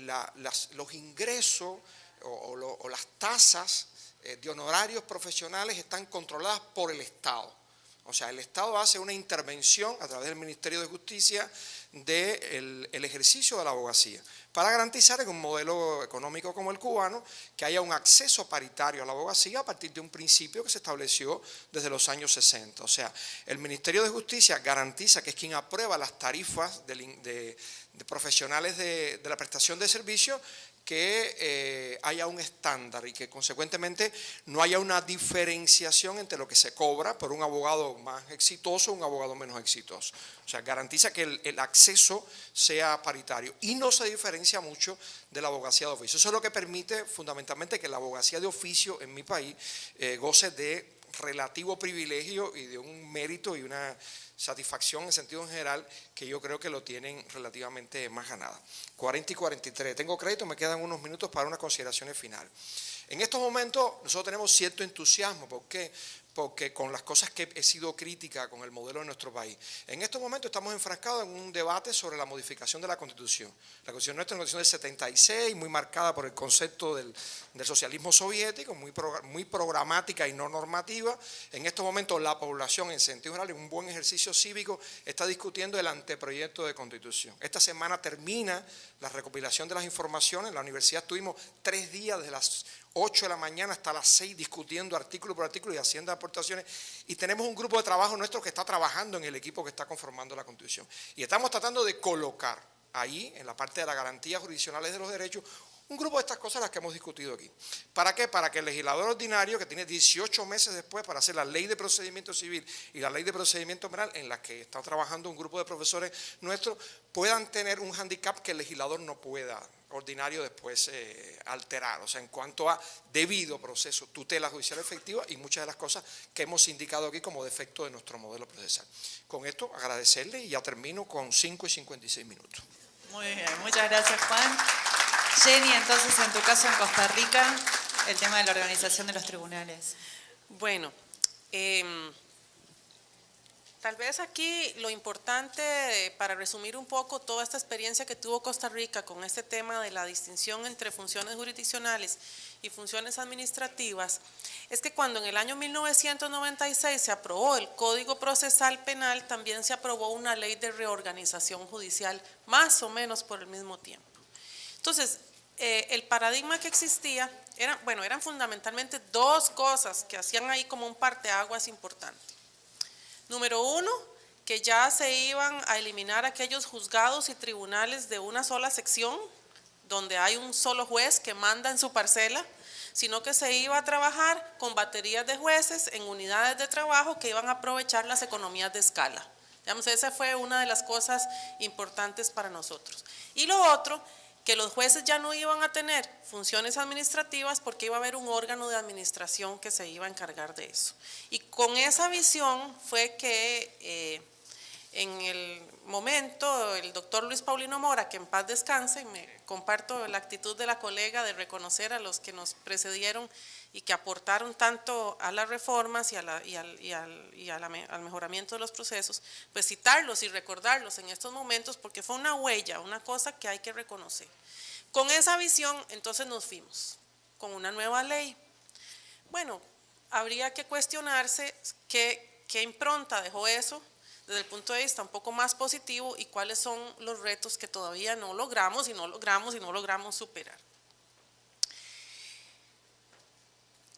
los ingresos o las tasas de honorarios profesionales están controladas por el Estado. O sea, el Estado hace una intervención a través del Ministerio de Justicia del ejercicio de la abogacía para garantizar en un modelo económico como el cubano que haya un acceso paritario a la abogacía a partir de un principio que se estableció desde los años 60. O sea, el Ministerio de Justicia garantiza que es quien aprueba las tarifas de profesionales de la prestación de servicios, que haya un estándar y que consecuentemente no haya una diferenciación entre lo que se cobra por un abogado más exitoso o un abogado menos exitoso. O sea, garantiza que el acceso sea paritario y no se diferencia mucho de la abogacía de oficio. Eso es lo que permite fundamentalmente que la abogacía de oficio en mi país goce de relativo privilegio y de un mérito y una satisfacción en sentido general que yo creo que lo tienen relativamente más ganada. 40 y 43. Tengo crédito, me quedan unos minutos para unas consideraciones finales. En estos momentos nosotros tenemos cierto entusiasmo. ¿Por qué? Porque con las cosas que he sido crítica con el modelo de nuestro país. En estos momentos estamos enfrascados en un debate sobre la modificación de la Constitución. La Constitución nuestra es una Constitución del 76, muy marcada por el concepto del socialismo soviético, muy programática y no normativa. En estos momentos la población en sentido general, en un buen ejercicio cívico, está discutiendo el anteproyecto de Constitución. Esta semana termina la recopilación de las informaciones. En la universidad estuvimos 3 días desde las 8 de la mañana hasta las 6 discutiendo artículo por artículo y haciendo aportaciones, y tenemos un grupo de trabajo nuestro que está trabajando en el equipo que está conformando la Constitución y estamos tratando de colocar ahí en la parte de las garantías jurisdiccionales de los derechos un grupo de estas cosas las que hemos discutido aquí. ¿Para qué? Para que el legislador ordinario, que tiene 18 meses después para hacer la ley de procedimiento civil y la ley de procedimiento penal, en la que está trabajando un grupo de profesores nuestros, puedan tener un handicap que el legislador no pueda ordinario después alterar, o sea, en cuanto a debido proceso, tutela judicial efectiva y muchas de las cosas que hemos indicado aquí como defecto de nuestro modelo procesal. Con esto agradecerle y ya termino con 5 y 56 minutos. Muy bien, muchas gracias, Juan. Jenny, entonces, en tu caso en Costa Rica, el tema de la organización de los tribunales. Bueno, tal vez aquí lo importante, para resumir un poco toda esta experiencia que tuvo Costa Rica con este tema de la distinción entre funciones jurisdiccionales y funciones administrativas, es que cuando en el año 1996 se aprobó el Código Procesal Penal, también se aprobó una ley de reorganización judicial, más o menos por el mismo tiempo. Entonces, el paradigma que existía, eran fundamentalmente 2 cosas que hacían ahí como un parteaguas importante. Número 1, que ya se iban a eliminar aquellos juzgados y tribunales de una sola sección, donde hay un solo juez que manda en su parcela, sino que se iba a trabajar con baterías de jueces en unidades de trabajo que iban a aprovechar las economías de escala. Digamos, esa fue una de las cosas importantes para nosotros. Y lo otro, que los jueces ya no iban a tener funciones administrativas porque iba a haber un órgano de administración que se iba a encargar de eso. Y con esa visión fue que en el momento el doctor Luis Paulino Mora, que en paz descanse, me comparto la actitud de la colega de reconocer a los que nos precedieron y que aportaron tanto a las reformas y al mejoramiento de los procesos, pues citarlos y recordarlos en estos momentos porque fue una huella, una cosa que hay que reconocer. Con esa visión entonces nos fuimos, con una nueva ley. Bueno, habría que cuestionarse qué impronta dejó eso desde el punto de vista un poco más positivo y cuáles son los retos que todavía no logramos y no logramos superar.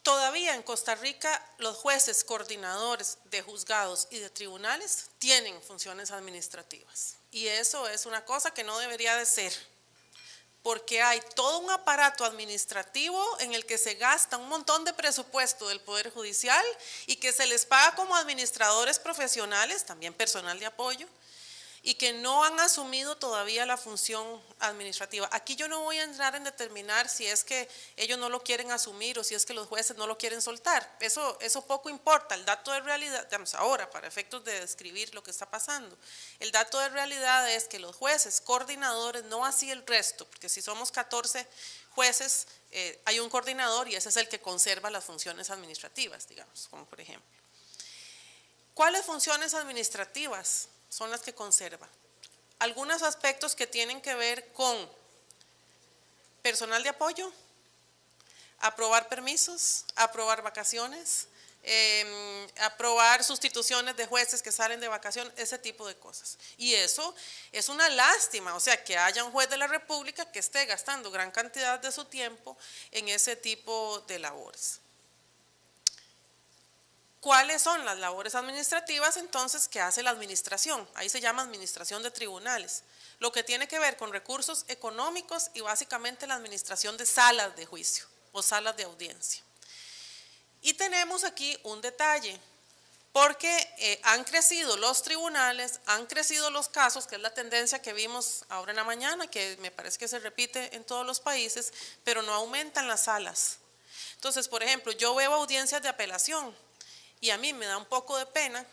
Todavía en Costa Rica los jueces coordinadores de juzgados y de tribunales tienen funciones administrativas y eso es una cosa que no debería de ser, porque hay todo un aparato administrativo en el que se gasta un montón de presupuesto del Poder Judicial y que se les paga como administradores profesionales, también personal de apoyo, y que no han asumido todavía la función administrativa. Aquí yo no voy a entrar en determinar si es que ellos no lo quieren asumir o si es que los jueces no lo quieren soltar. Eso poco importa. El dato de realidad, digamos ahora, para efectos de describir lo que está pasando, el dato de realidad es que los jueces coordinadores, no así el resto, porque si somos 14 jueces, hay un coordinador y ese es el que conserva las funciones administrativas, digamos, como por ejemplo. ¿Cuáles funciones administrativas son las que conserva? Algunos aspectos que tienen que ver con personal de apoyo, aprobar permisos, aprobar vacaciones, aprobar sustituciones de jueces que salen de vacaciones, ese tipo de cosas. Y eso es una lástima, o sea, que haya un juez de la República que esté gastando gran cantidad de su tiempo en ese tipo de labores. ¿Cuáles son las labores administrativas entonces que hace la administración? Ahí se llama administración de tribunales. Lo que tiene que ver con recursos económicos y básicamente la administración de salas de juicio o salas de audiencia. Y tenemos aquí un detalle, porque han crecido los tribunales, han crecido los casos, que es la tendencia que vimos ahora en la mañana, que me parece que se repite en todos los países, pero no aumentan las salas. Entonces, por ejemplo, yo veo audiencias de apelación, y a mí me da un poco de pena,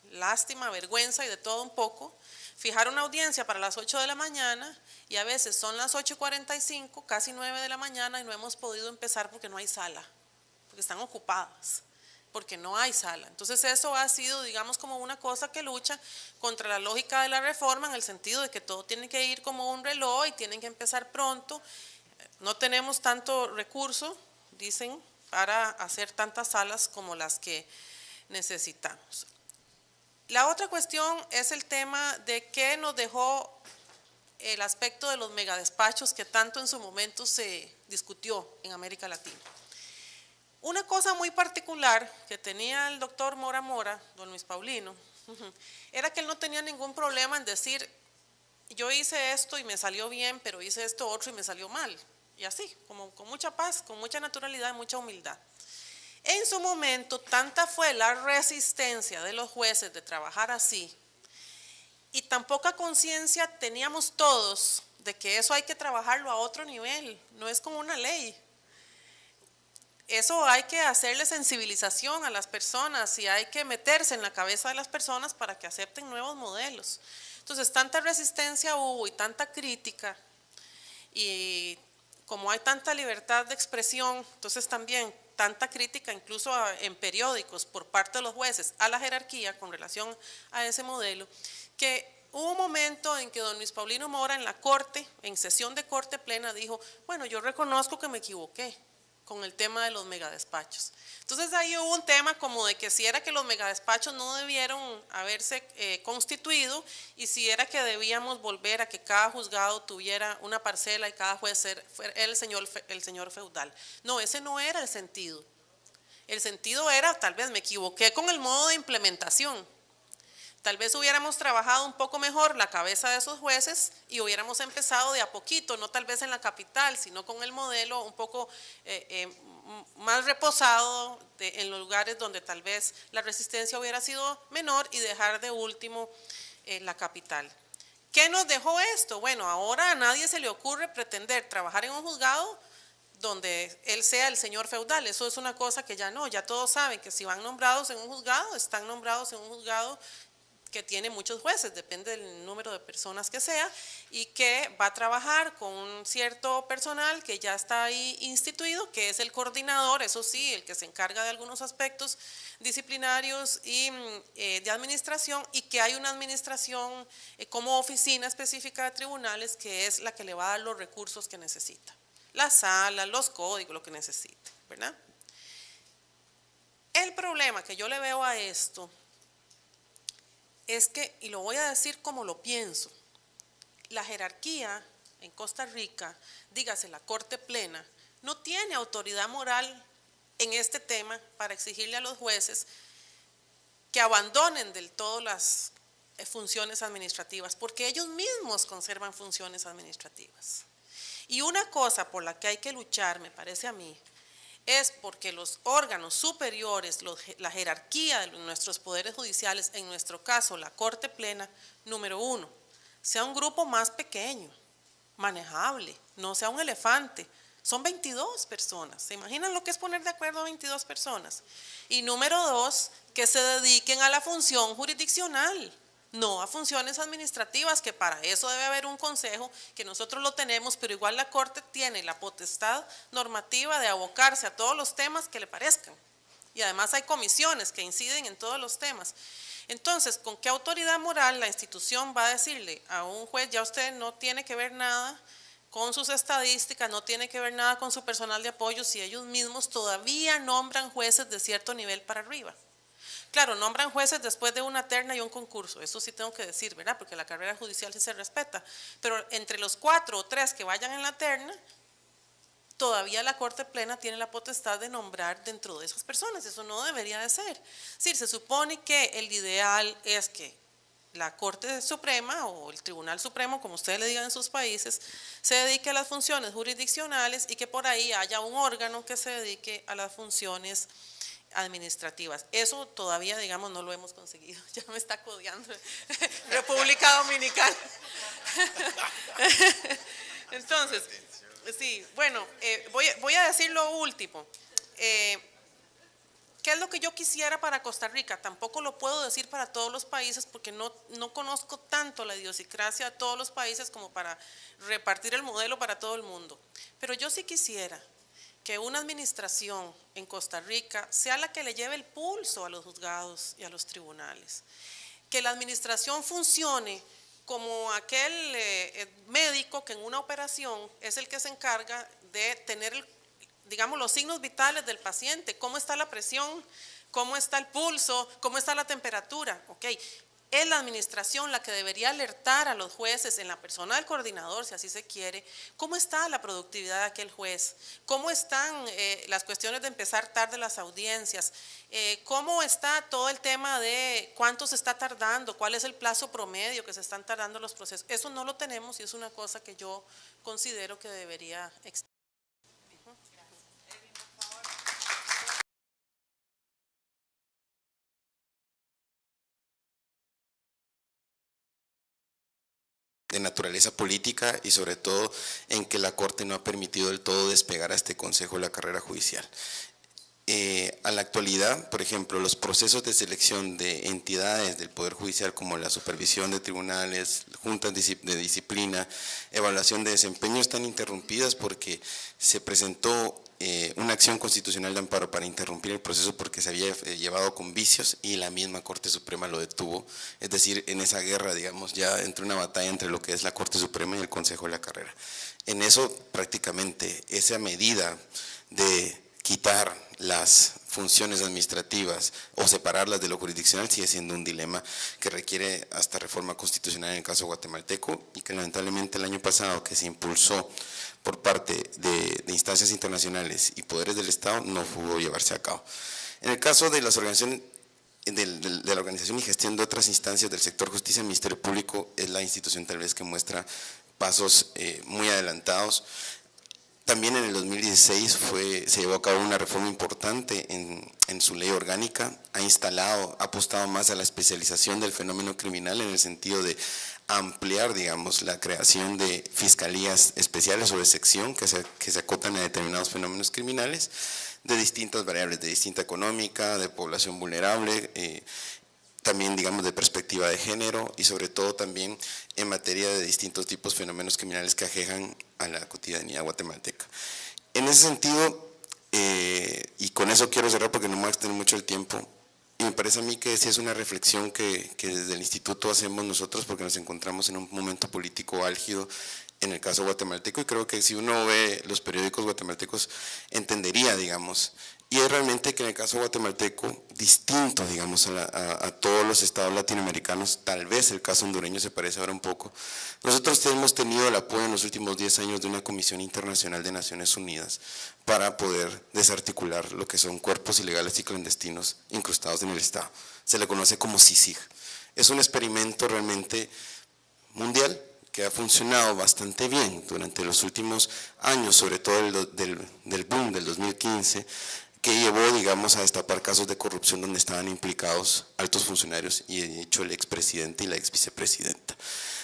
lástima, vergüenza y de todo un poco, fijar una audiencia para las 8 de la mañana y a veces son las 8:45, casi 9 de la mañana y no hemos podido empezar porque no hay sala, porque están ocupadas, porque no hay sala. Entonces eso ha sido, digamos, como una cosa que lucha contra la lógica de la reforma en el sentido de que todo tiene que ir como un reloj y tienen que empezar pronto. No tenemos tanto recurso, dicen, para hacer tantas salas como las que necesitamos. La otra cuestión es el tema de qué nos dejó el aspecto de los megadespachos que tanto en su momento se discutió en América Latina. Una cosa muy particular que tenía el doctor Mora, don Luis Paulino, era que él no tenía ningún problema en decir, yo hice esto y me salió bien, pero hice esto otro y me salió mal. Y así, como con mucha paz, con mucha naturalidad y mucha humildad. En su momento, tanta fue la resistencia de los jueces de trabajar así, y tan poca conciencia teníamos todos de que eso hay que trabajarlo a otro nivel, no es como una ley. Eso hay que hacerle sensibilización a las personas y hay que meterse en la cabeza de las personas para que acepten nuevos modelos. Entonces, tanta resistencia hubo y tanta crítica, y como hay tanta libertad de expresión, entonces también tanta crítica incluso en periódicos por parte de los jueces a la jerarquía con relación a ese modelo, que hubo un momento en que don Luis Paulino Mora en la corte, en sesión de corte plena, dijo, bueno, yo reconozco que me equivoqué con el tema de los megadespachos. Entonces ahí hubo un tema como de que si era que los megadespachos no debieron haberse constituido y si era que debíamos volver a que cada juzgado tuviera una parcela y cada juez fuera el señor feudal. No, ese no era el sentido. El sentido era, tal vez me equivoqué con el modo de implementación. Tal vez hubiéramos trabajado un poco mejor la cabeza de esos jueces y hubiéramos empezado de a poquito, no tal vez en la capital, sino con el modelo un poco más reposado en los lugares donde tal vez la resistencia hubiera sido menor y dejar de último la capital. ¿Qué nos dejó esto? Bueno, ahora a nadie se le ocurre pretender trabajar en un juzgado donde él sea el señor feudal. Eso es una cosa que ya no, ya todos saben que si van nombrados en un juzgado, están nombrados en un juzgado que tiene muchos jueces, depende del número de personas que sea, y que va a trabajar con un cierto personal que ya está ahí instituido, que es el coordinador, eso sí, el que se encarga de algunos aspectos disciplinarios y de administración, y que hay una administración como oficina específica de tribunales que es la que le va a dar los recursos que necesita, las salas, los códigos, lo que necesite, ¿verdad? El problema que yo le veo a esto es que, y lo voy a decir como lo pienso, la jerarquía en Costa Rica, dígase la Corte Plena, no tiene autoridad moral en este tema para exigirle a los jueces que abandonen del todo las funciones administrativas, porque ellos mismos conservan funciones administrativas. Y una cosa por la que hay que luchar, me parece a mí, es porque los órganos superiores, la jerarquía de nuestros poderes judiciales, en nuestro caso la Corte Plena, número 1, sea un grupo más pequeño, manejable, no sea un elefante. Son 22 personas, ¿se imaginan lo que es poner de acuerdo a 22 personas? Y número 2, que se dediquen a la función jurisdiccional, no a funciones administrativas, que para eso debe haber un consejo, que nosotros lo tenemos, pero igual la Corte tiene la potestad normativa de abocarse a todos los temas que le parezcan. Y además hay comisiones que inciden en todos los temas. Entonces, ¿con qué autoridad moral la institución va a decirle a un juez, ya usted no tiene que ver nada con sus estadísticas, no tiene que ver nada con su personal de apoyo, si ellos mismos todavía nombran jueces de cierto nivel para arriba? Claro, nombran jueces después de una terna y un concurso, eso sí tengo que decir, ¿verdad? Porque la carrera judicial sí se respeta, pero entre los 4 o 3 que vayan en la terna, todavía la Corte Plena tiene la potestad de nombrar dentro de esas personas, eso no debería de ser. Sí, se supone que el ideal es que la Corte Suprema o el Tribunal Supremo, como ustedes le digan en sus países, se dedique a las funciones jurisdiccionales y que por ahí haya un órgano que se dedique a las funciones administrativas. Eso todavía, digamos, no lo hemos conseguido. Ya me está codeando República Dominicana. Entonces, sí, bueno, voy a decir lo último. ¿Qué es lo que yo quisiera para Costa Rica? Tampoco lo puedo decir para todos los países porque no conozco tanto la idiosincrasia de todos los países como para repartir el modelo para todo el mundo. Pero yo sí quisiera que una administración en Costa Rica sea la que le lleve el pulso a los juzgados y a los tribunales. Que la administración funcione como aquel médico que en una operación es el que se encarga de tener, digamos, los signos vitales del paciente, cómo está la presión, cómo está el pulso, cómo está la temperatura, ¿ok? Es la administración la que debería alertar a los jueces en la persona del coordinador, si así se quiere, cómo está la productividad de aquel juez, cómo están las cuestiones de empezar tarde las audiencias, cómo está todo el tema de cuánto se está tardando, cuál es el plazo promedio que se están tardando los procesos. Eso no lo tenemos y es una cosa que yo considero que debería existir. De naturaleza política y sobre todo en que la Corte no ha permitido del todo despegar a este Consejo de la carrera judicial. A la actualidad, por ejemplo, los procesos de selección de entidades del Poder Judicial como la supervisión de tribunales, juntas de disciplina, evaluación de desempeño están interrumpidas porque se presentó una acción constitucional de amparo para interrumpir el proceso porque se había llevado con vicios y la misma Corte Suprema lo detuvo. Es decir, en esa guerra, digamos, ya entre una batalla entre lo que es la Corte Suprema y el Consejo de la Carrera. En eso prácticamente esa medida de quitar las funciones administrativas o separarlas de lo jurisdiccional sigue siendo un dilema que requiere hasta reforma constitucional en el caso guatemalteco y que lamentablemente el año pasado que se impulsó por parte de instancias internacionales y poderes del Estado no pudo llevarse a cabo. En el caso de las organizaciones de la organización y gestión de otras instancias del sector justicia y Ministerio Público es la institución tal vez que muestra pasos muy adelantados. También en el 2016 se llevó a cabo una reforma importante en su ley orgánica, ha apostado más a la especialización del fenómeno criminal en el sentido de ampliar, digamos, la creación de fiscalías especiales o de sección que se acotan a determinados fenómenos criminales de distintas variables, de distinta económica, de población vulnerable, también, digamos, de perspectiva de género y sobre todo también en materia de distintos tipos de fenómenos criminales que aquejan a la cotidianidad guatemalteca. En ese sentido, y con eso quiero cerrar porque no me voy a extender mucho el tiempo, y me parece a mí que sí es una reflexión que desde el instituto hacemos nosotros porque nos encontramos en un momento político álgido en el caso guatemalteco, y creo que si uno ve los periódicos guatemaltecos entendería, digamos, y es realmente que en el caso guatemalteco, distinto, digamos, a todos los estados latinoamericanos, tal vez el caso hondureño se parece ahora un poco, nosotros hemos tenido el apoyo en los últimos 10 años de una Comisión Internacional de Naciones Unidas para poder desarticular lo que son cuerpos ilegales y clandestinos incrustados en el estado. Se le conoce como CICIG. Es un experimento realmente mundial que ha funcionado bastante bien durante los últimos años, sobre todo del boom del 2015, que llevó, digamos, a destapar casos de corrupción donde estaban implicados altos funcionarios y de hecho el expresidente y la exvicepresidenta.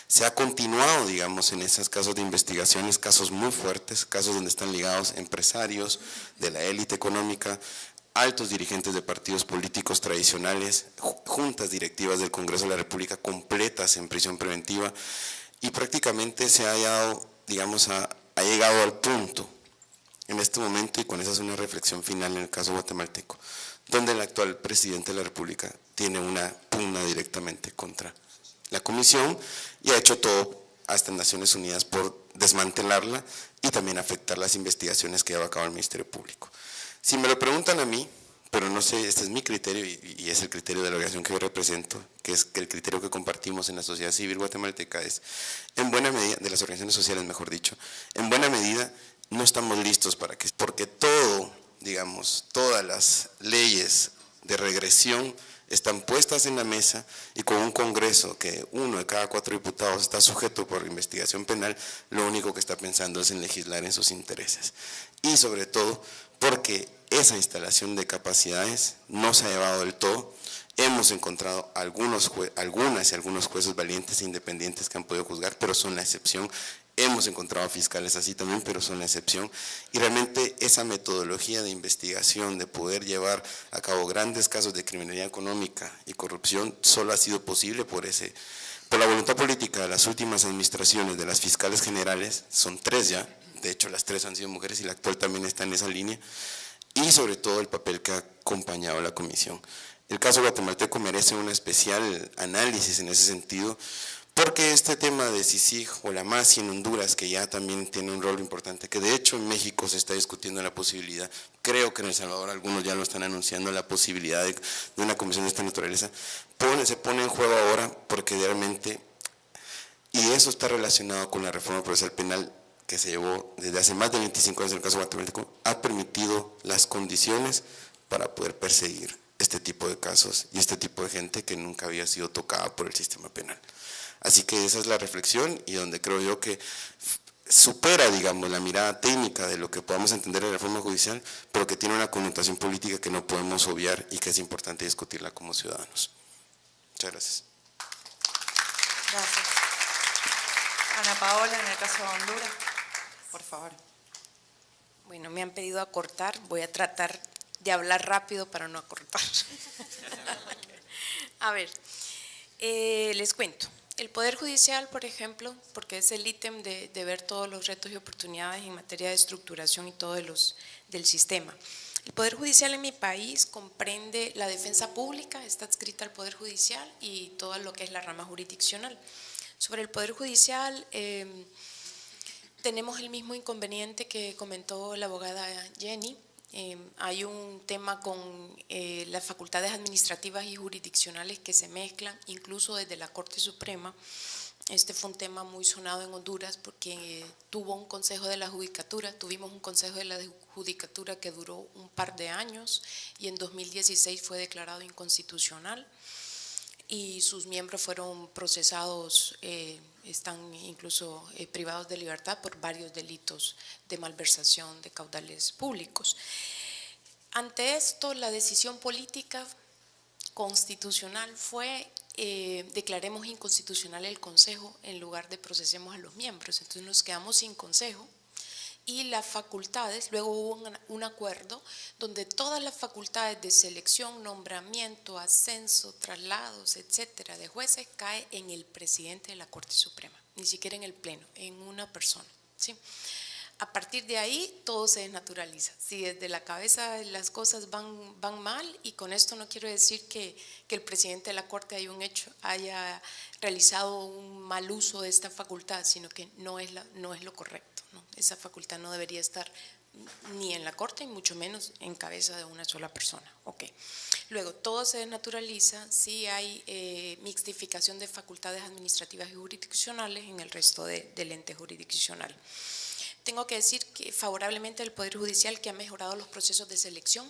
Se ha continuado, digamos, en esos casos de investigaciones, casos muy fuertes, casos donde están ligados empresarios de la élite económica, altos dirigentes de partidos políticos tradicionales, juntas directivas del Congreso de la República completas en prisión preventiva, y prácticamente se ha hallado, digamos, ha llegado al punto en este momento, y con esa es una reflexión final en el caso guatemalteco, donde el actual presidente de la República tiene una pugna directamente contra la comisión y ha hecho todo hasta en Naciones Unidas por desmantelarla y también afectar las investigaciones que lleva a cabo el Ministerio Público. Si me lo preguntan a mí, pero no sé, este es mi criterio y es el criterio de la organización que yo represento, que es que el criterio que compartimos en la sociedad civil guatemalteca es, en buena medida, de las organizaciones sociales mejor dicho, en buena medida no estamos listos porque todo, digamos, todas las leyes de regresión están puestas en la mesa y con un Congreso que 1 de cada 4 diputados está sujeto por investigación penal, lo único que está pensando es en legislar en sus intereses. Y sobre todo porque esa instalación de capacidades no se ha llevado del todo. Hemos encontrado algunas y algunos jueces valientes e independientes que han podido juzgar, pero son la excepción. Hemos encontrado fiscales así también, pero son la excepción. Y realmente esa metodología de investigación, de poder llevar a cabo grandes casos de criminalidad económica y corrupción, solo ha sido posible por la voluntad política de las últimas administraciones de las fiscales generales, son 3 ya, de hecho las 3 han sido mujeres y la actual también está en esa línea, y sobre todo el papel que ha acompañado a la comisión. El caso guatemalteco merece un especial análisis en ese sentido, porque este tema de CICIG o la MASI en Honduras, que ya también tiene un rol importante, que de hecho en México se está discutiendo la posibilidad, creo que en El Salvador algunos ya lo están anunciando, la posibilidad de una comisión de esta naturaleza, se pone en juego ahora porque realmente, y eso está relacionado con la reforma procesal penal que se llevó desde hace más de 25 años en el caso guatemalteco, ha permitido las condiciones para poder perseguir este tipo de casos y este tipo de gente que nunca había sido tocada por el sistema penal. Así que esa es la reflexión y donde creo yo que supera, digamos, la mirada técnica de lo que podamos entender de la reforma judicial, pero que tiene una connotación política que no podemos obviar y que es importante discutirla como ciudadanos. Muchas gracias. Gracias. Ana Paola, en el caso de Honduras, por favor. Bueno, me han pedido acortar, voy a tratar de hablar rápido para no acortar. A ver, les cuento. El Poder Judicial, por ejemplo, porque es el ítem de ver todos los retos y oportunidades en materia de estructuración y todo del sistema. El Poder Judicial en mi país comprende la defensa pública, está adscrita al Poder Judicial y todo lo que es la rama jurisdiccional. Sobre el Poder Judicial, tenemos el mismo inconveniente que comentó la abogada Jenny. Hay un tema con las facultades administrativas y jurisdiccionales que se mezclan, incluso desde la Corte Suprema. Este fue un tema muy sonado en Honduras porque tuvimos un consejo de la judicatura que duró un par de años y en 2016 fue declarado inconstitucional y sus miembros fueron procesados, están incluso privados de libertad por varios delitos de malversación de caudales públicos. Ante esto, la decisión política constitucional fue declaremos inconstitucional el Consejo en lugar de procesemos a los miembros. Entonces nos quedamos sin Consejo y las facultades, luego hubo un acuerdo donde todas las facultades de selección, nombramiento, ascenso, traslados, etcétera, de jueces cae en el presidente de la Corte Suprema, ni siquiera en el Pleno, en una persona, ¿sí? A partir de ahí todo se desnaturaliza. Si desde la cabeza las cosas van mal, y con esto no quiero decir que el presidente de la Corte haya realizado un mal uso de esta facultad, sino que no es lo correcto, ¿no? Esa facultad no debería estar ni en la Corte y mucho menos en cabeza de una sola persona. Okay. Luego, todo se desnaturaliza si hay mixtificación de facultades administrativas y jurisdiccionales en el resto del ente jurisdiccional. Tengo que decir que favorablemente el Poder Judicial que ha mejorado los procesos de selección,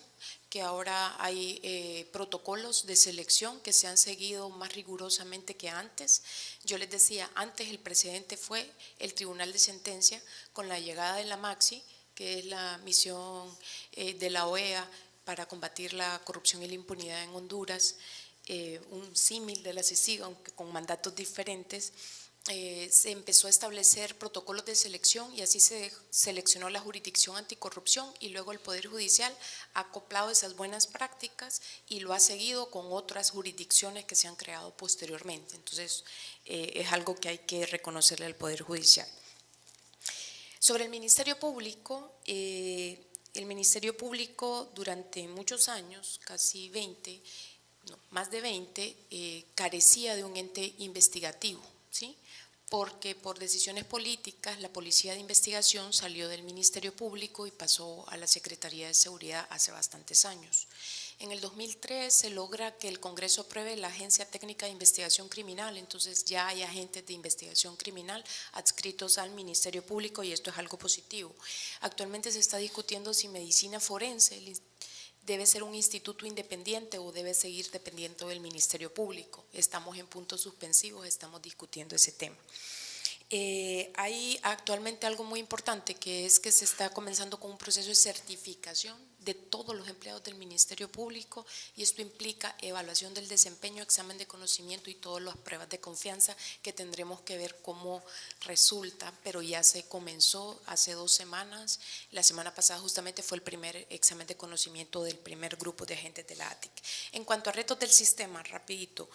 que ahora hay protocolos de selección que se han seguido más rigurosamente que antes. Yo les decía, antes el precedente fue el Tribunal de Sentencia con la llegada de la MAXI, que es la misión de la OEA para combatir la corrupción y la impunidad en Honduras, un símil de la CICIG, aunque con mandatos diferentes. Se empezó a establecer protocolos de selección y así se seleccionó la jurisdicción anticorrupción y luego el Poder Judicial ha acoplado esas buenas prácticas y lo ha seguido con otras jurisdicciones que se han creado posteriormente. Entonces, es algo que hay que reconocerle al Poder Judicial. Sobre el Ministerio Público, durante muchos años, casi 20, no, más de 20, carecía de un ente investigativo, ¿sí? Porque por decisiones políticas la Policía de Investigación salió del Ministerio Público y pasó a la Secretaría de Seguridad hace bastantes años. En el 2003 se logra que el Congreso apruebe la Agencia Técnica de Investigación Criminal, entonces ya hay agentes de investigación criminal adscritos al Ministerio Público y esto es algo positivo. Actualmente se está discutiendo si medicina forense debe ser un instituto independiente o debe seguir dependiendo del Ministerio Público. Estamos en puntos suspensivos, estamos discutiendo ese tema. Hay actualmente algo muy importante que es que se está comenzando con un proceso de certificación de todos los empleados del Ministerio Público y esto implica evaluación del desempeño, examen de conocimiento y todas las pruebas de confianza que tendremos que ver cómo resulta, pero ya se comenzó hace 2 semanas. La semana pasada justamente fue el primer examen de conocimiento del primer grupo de agentes de la ATIC. En cuanto a retos del sistema, rapidito,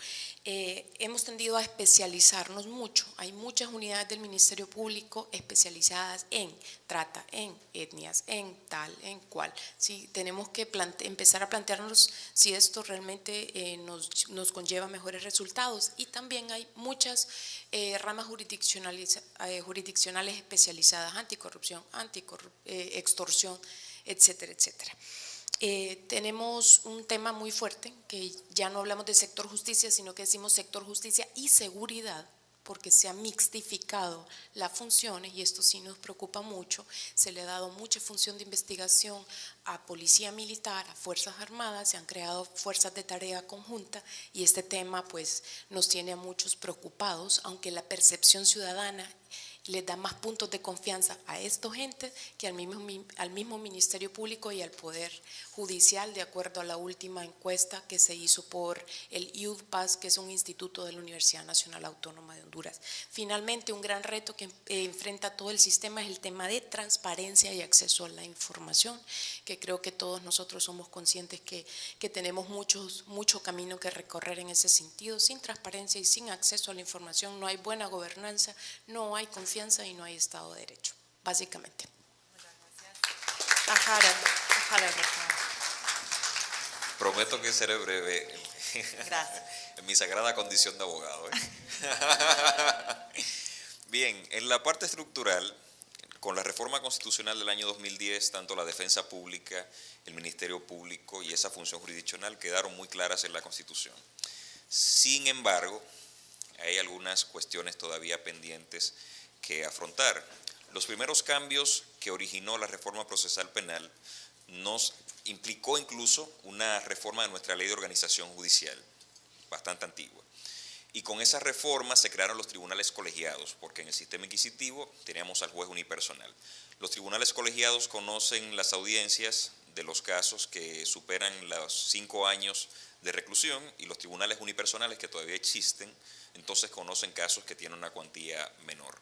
hemos tendido a especializarnos mucho. Hay muchas unidades del Ministerio Público especializadas en trata, en etnias, en tal, en cual. ¿Sí? Tenemos que empezar a plantearnos si esto realmente nos conlleva mejores resultados y también hay muchas ramas jurisdiccionales especializadas, anticorrupción, extorsión, etcétera, etcétera. Tenemos un tema muy fuerte que ya no hablamos de sector justicia, sino que decimos sector justicia y seguridad, porque se ha mixtificado las funciones y esto sí nos preocupa mucho. Se le ha dado mucha función de investigación a policía militar, a fuerzas armadas, se han creado fuerzas de tarea conjunta y este tema pues nos tiene a muchos preocupados, aunque la percepción ciudadana les da más puntos de confianza a estos entes que al mismo Ministerio Público y al Poder Judicial, de acuerdo a la última encuesta que se hizo por el IUDPAS, que es un instituto de la Universidad Nacional Autónoma de Honduras. Finalmente, un gran reto que enfrenta todo el sistema es el tema de transparencia y acceso a la información, que creo que todos nosotros somos conscientes que tenemos mucho camino que recorrer en ese sentido. Sin transparencia y sin acceso a la información no hay buena gobernanza, no hay confianza y no hay Estado de Derecho, básicamente. Muchas gracias. Ajara, por favor. Prometo que seré breve. Gracias. En mi sagrada condición de abogado. Bien, en la parte estructural, con la reforma constitucional del año 2010, tanto la defensa pública, el Ministerio Público y esa función jurisdiccional quedaron muy claras en la Constitución. Sin embargo, hay algunas cuestiones todavía pendientes que afrontar. Los primeros cambios que originó la reforma procesal penal nos implicó incluso una reforma de nuestra ley de organización judicial, bastante antigua. Y con esa reforma se crearon los tribunales colegiados, porque en el sistema inquisitivo teníamos al juez unipersonal. Los tribunales colegiados conocen las audiencias de los casos que superan los 5 años de reclusión, y los tribunales unipersonales, que todavía existen, entonces conocen casos que tienen una cuantía menor.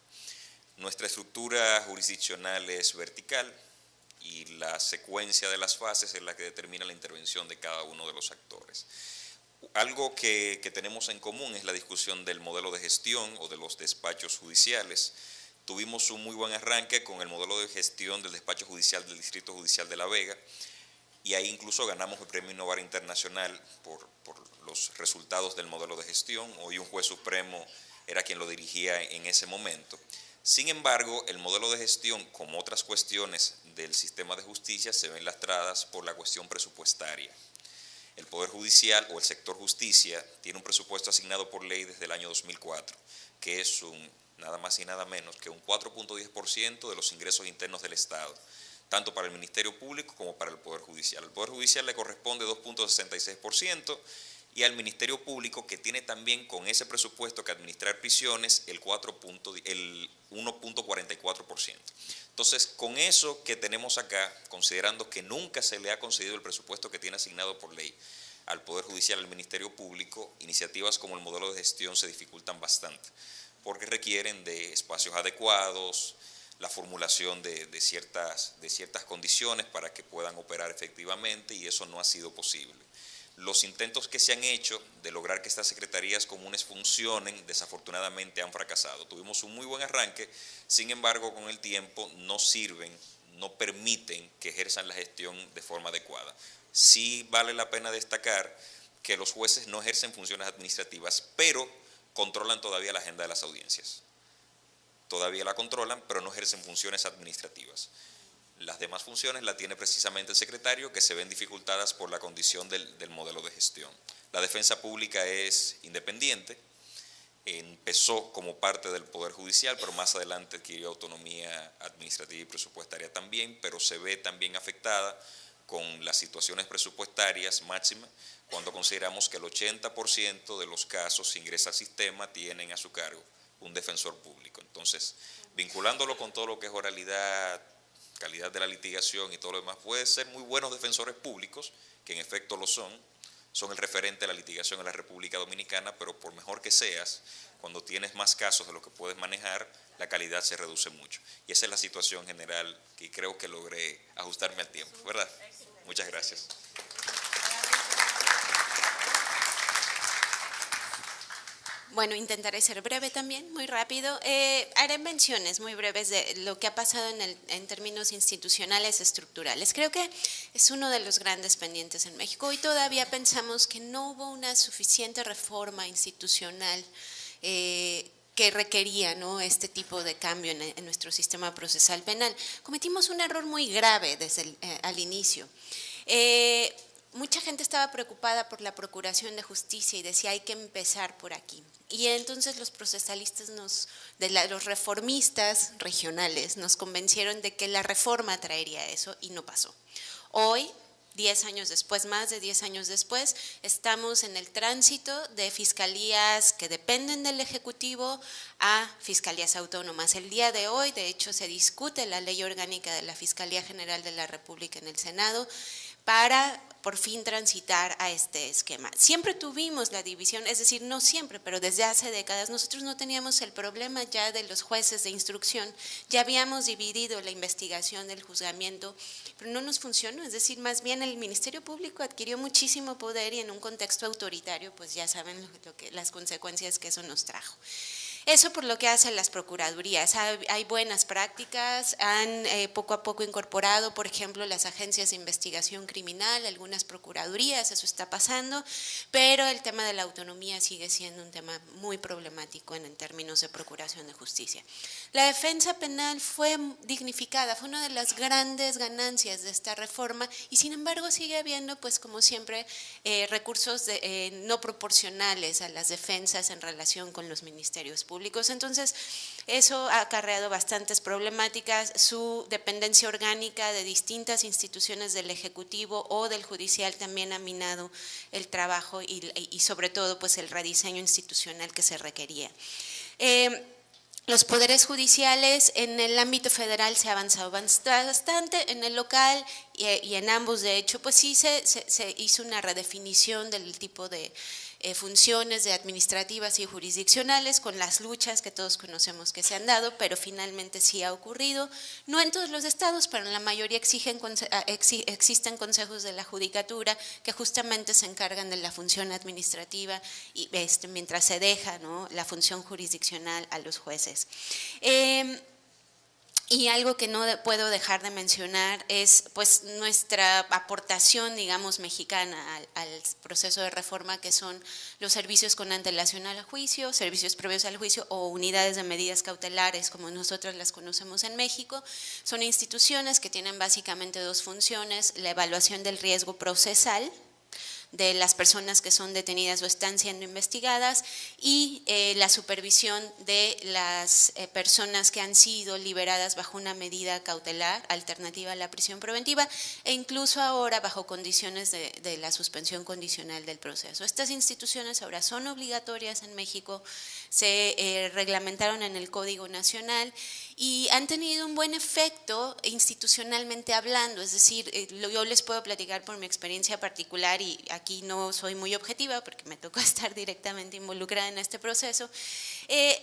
Nuestra estructura jurisdiccional es vertical y la secuencia de las fases es la que determina la intervención de cada uno de los actores. Algo que tenemos en común es la discusión del modelo de gestión o de los despachos judiciales. Tuvimos un muy buen arranque con el modelo de gestión del despacho judicial del Distrito Judicial de La Vega, y ahí incluso ganamos el Premio Innovar Internacional por los resultados del modelo de gestión. Hoy un juez supremo era quien lo dirigía en ese momento. Sin embargo, el modelo de gestión, como otras cuestiones del sistema de justicia, se ven lastradas por la cuestión presupuestaria. El Poder Judicial o el sector justicia tiene un presupuesto asignado por ley desde el año 2004, que es nada más y nada menos que un 4.10% de los ingresos internos del Estado, tanto para el Ministerio Público como para el Poder Judicial. Al Poder Judicial le corresponde 2.66% y al Ministerio Público, que tiene también con ese presupuesto que administrar prisiones, el 1.44%. Entonces, con eso que tenemos acá, considerando que nunca se le ha concedido el presupuesto que tiene asignado por ley al Poder Judicial, al Ministerio Público, iniciativas como el modelo de gestión se dificultan bastante, porque requieren de espacios adecuados, la formulación de ciertas condiciones para que puedan operar efectivamente, y eso no ha sido posible. Los intentos que se han hecho de lograr que estas secretarías comunes funcionen, desafortunadamente han fracasado. Tuvimos un muy buen arranque, sin embargo, con el tiempo no sirven, no permiten que ejerzan la gestión de forma adecuada. Sí vale la pena destacar que los jueces no ejercen funciones administrativas, pero controlan todavía la agenda de las audiencias. Todavía la controlan, pero no ejercen funciones administrativas. Las demás funciones las tiene precisamente el secretario, que se ven dificultadas por la condición del modelo de gestión. La defensa pública es independiente, empezó como parte del Poder Judicial, pero más adelante adquirió autonomía administrativa y presupuestaria también, pero se ve también afectada con las situaciones presupuestarias máximas, cuando consideramos que el 80% de los casos que ingresa al sistema tienen a su cargo un defensor público. Entonces, vinculándolo con todo lo que es oralidad, calidad de la litigación y todo lo demás, puede ser muy buenos defensores públicos, que en efecto lo son el referente de la litigación en la República Dominicana, pero por mejor que seas, cuando tienes más casos de lo que puedes manejar, la calidad se reduce mucho. Y esa es la situación general, que creo que logré ajustarme al tiempo, ¿verdad? Muchas gracias. Bueno, intentaré ser breve también, muy rápido. Haré menciones muy breves de lo que ha pasado en términos institucionales, estructurales. Creo que es uno de los grandes pendientes en México. Hoy todavía pensamos que no hubo una suficiente reforma institucional que requería, ¿no?, este tipo de cambio en nuestro sistema procesal penal. Cometimos un error muy grave desde al inicio. Mucha gente estaba preocupada por la Procuración de Justicia y decía hay que empezar por aquí. Y entonces los procesalistas, los reformistas regionales nos convencieron de que la reforma traería eso, y no pasó. Hoy, 10 años después, más de 10 años después, estamos en el tránsito de fiscalías que dependen del Ejecutivo a fiscalías autónomas. El día de hoy, de hecho, se discute la ley orgánica de la Fiscalía General de la República en el Senado para por fin transitar a este esquema. Siempre tuvimos la división, es decir, no siempre, pero desde hace décadas nosotros no teníamos el problema ya de los jueces de instrucción, ya habíamos dividido la investigación del juzgamiento, pero no nos funcionó, es decir, más bien el Ministerio Público adquirió muchísimo poder y en un contexto autoritario, pues ya saben las consecuencias que eso nos trajo. Eso por lo que hacen las procuradurías. Hay buenas prácticas, han poco a poco incorporado, por ejemplo, las agencias de investigación criminal, algunas procuradurías, eso está pasando, pero el tema de la autonomía sigue siendo un tema muy problemático en términos de procuración de justicia. La defensa penal fue dignificada, fue una de las grandes ganancias de esta reforma y sin embargo sigue habiendo, pues como siempre, recursos no proporcionales a las defensas en relación con los ministerios públicos. Entonces, eso ha acarreado bastantes problemáticas, su dependencia orgánica de distintas instituciones del Ejecutivo o del Judicial también ha minado el trabajo y sobre todo pues el rediseño institucional que se requería. Los poderes judiciales en el ámbito federal se ha avanzado bastante, en el local y en ambos de hecho, pues sí se hizo una redefinición del tipo de funciones de administrativas y jurisdiccionales con las luchas que todos conocemos que se han dado, pero finalmente sí ha ocurrido, no en todos los estados, pero en la mayoría existen consejos de la judicatura que justamente se encargan de la función administrativa y mientras se deja, ¿no?, la función jurisdiccional a los jueces. Y algo que no puedo dejar de mencionar es pues nuestra aportación, digamos, mexicana al proceso de reforma, que son los servicios con antelación al juicio, servicios previos al juicio o unidades de medidas cautelares, como nosotros las conocemos en México. Son instituciones que tienen básicamente dos funciones: la evaluación del riesgo procesal de las personas que son detenidas o están siendo investigadas y la supervisión de las personas que han sido liberadas bajo una medida cautelar alternativa a la prisión preventiva e incluso ahora bajo condiciones de la suspensión condicional del proceso. Estas instituciones ahora son obligatorias en México, se reglamentaron en el Código Nacional y han tenido un buen efecto institucionalmente hablando, es decir, yo les puedo platicar por mi experiencia particular y aquí no soy muy objetiva porque me tocó estar directamente involucrada en este proceso.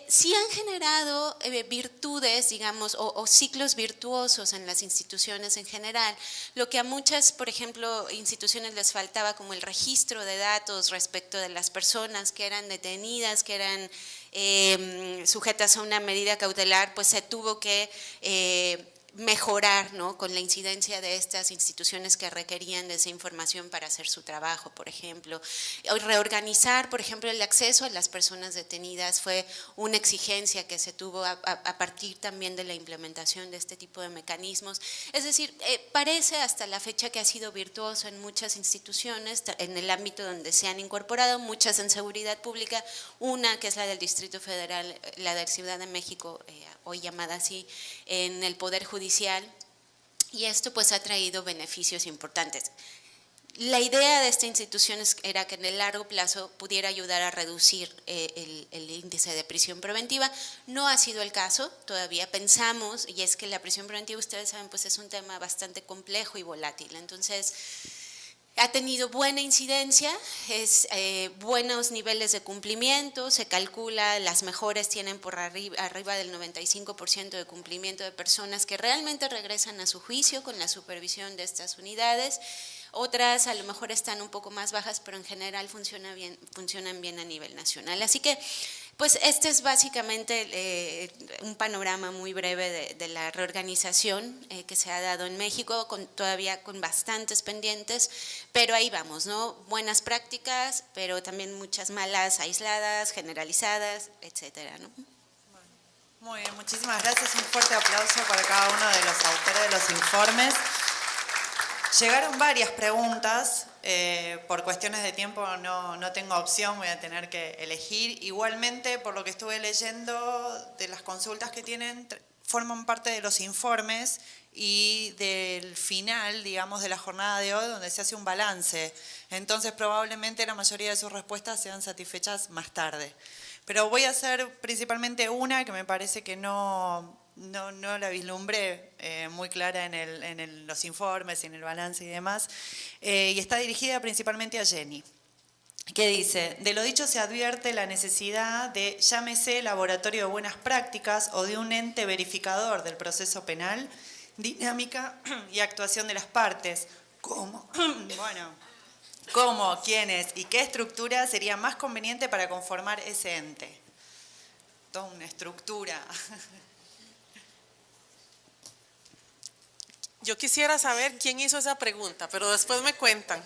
Sí han generado virtudes, digamos, o ciclos virtuosos en las instituciones en general, lo que a muchas, por ejemplo, instituciones les faltaba, como el registro de datos respecto de las personas que eran detenidas, que eran sujetas a una medida cautelar, pues se tuvo que mejorar, ¿no?, con la incidencia de estas instituciones que requerían de esa información para hacer su trabajo, por ejemplo. Reorganizar, por ejemplo, el acceso a las personas detenidas fue una exigencia que se tuvo a partir también de la implementación de este tipo de mecanismos. Es decir, parece hasta la fecha que ha sido virtuoso en muchas instituciones, en el ámbito donde se han incorporado, muchas en seguridad pública, una que es la del Distrito Federal, la de Ciudad de México, hoy llamada así, en el Poder Judicial, y esto pues ha traído beneficios importantes. La idea de esta institución era que en el largo plazo pudiera ayudar a reducir el índice de prisión preventiva. No ha sido el caso, todavía pensamos, y es que la prisión preventiva, ustedes saben, pues es un tema bastante complejo y volátil, entonces ha tenido buena incidencia, buenos niveles de cumplimiento, se calcula, las mejores tienen por arriba del 95% de cumplimiento de personas que realmente regresan a su juicio con la supervisión de estas unidades. Otras a lo mejor están un poco más bajas, pero en general funcionan bien a nivel nacional. Así que, pues este es básicamente un panorama muy breve de la reorganización que se ha dado en México, todavía con bastantes pendientes, pero ahí vamos, ¿no? Buenas prácticas, pero también muchas malas aisladas, generalizadas, etcétera, ¿no? Muy bien, muchísimas gracias. Un fuerte aplauso para cada uno de los autores de los informes. Llegaron varias preguntas, por cuestiones de tiempo no tengo opción, voy a tener que elegir. Igualmente, por lo que estuve leyendo, de las consultas que tienen, forman parte de los informes y del final, digamos, de la jornada de hoy, donde se hace un balance. Entonces, probablemente la mayoría de sus respuestas sean satisfechas más tarde. Pero voy a hacer principalmente una que me parece que no la vislumbré muy clara en los informes y en el balance y demás, y está dirigida principalmente a Jenny, que dice: de lo dicho se advierte la necesidad de, llámese laboratorio de buenas prácticas o de un ente verificador del proceso penal, dinámica y actuación de las partes, ¿cómo? ¿Cómo, quiénes y qué estructura sería más conveniente para conformar ese ente? toda una estructura. Yo quisiera saber quién hizo esa pregunta, pero después me cuentan.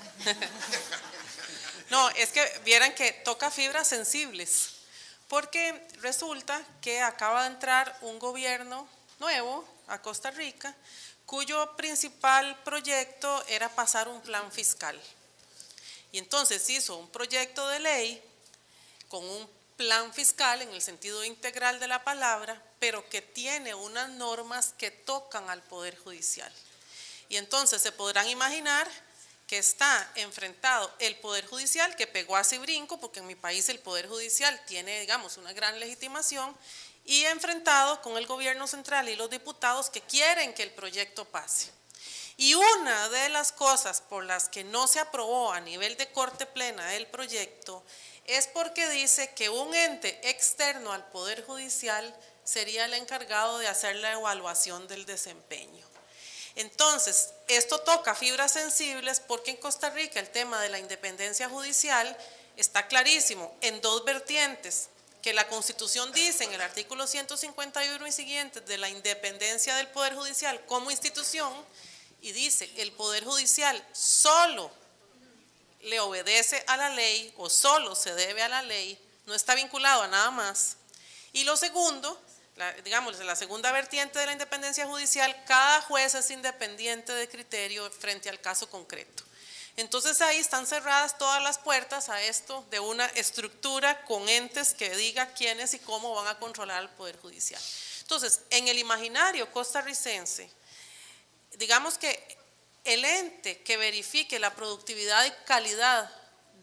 No, es que vieran que toca fibras sensibles, porque resulta que acaba de entrar un gobierno nuevo a Costa Rica, cuyo principal proyecto era pasar un plan fiscal. Y entonces hizo un proyecto de ley con un plan fiscal en el sentido integral de la palabra, pero que tiene unas normas que tocan al Poder Judicial. Y entonces se podrán imaginar que está enfrentado el Poder Judicial, que pegó así brinco, porque en mi país el Poder Judicial tiene, digamos, una gran legitimación, y enfrentado con el gobierno central y los diputados que quieren que el proyecto pase. Y una de las cosas por las que no se aprobó a nivel de Corte Plena el proyecto es porque dice que un ente externo al Poder Judicial sería el encargado de hacer la evaluación del desempeño. Entonces, esto toca fibras sensibles porque en Costa Rica el tema de la independencia judicial está clarísimo en dos vertientes, que la Constitución dice en el artículo 151 y siguientes de la independencia del Poder Judicial como institución, y dice el Poder Judicial solo le obedece a la ley o solo se debe a la ley, no está vinculado a nada más. Y lo segundo, digamos, la segunda vertiente de la independencia judicial, cada juez es independiente de criterio frente al caso concreto. Entonces ahí están cerradas todas las puertas a esto de una estructura con entes que diga quiénes y cómo van a controlar al Poder Judicial. Entonces, en el imaginario costarricense, digamos que el ente que verifique la productividad y calidad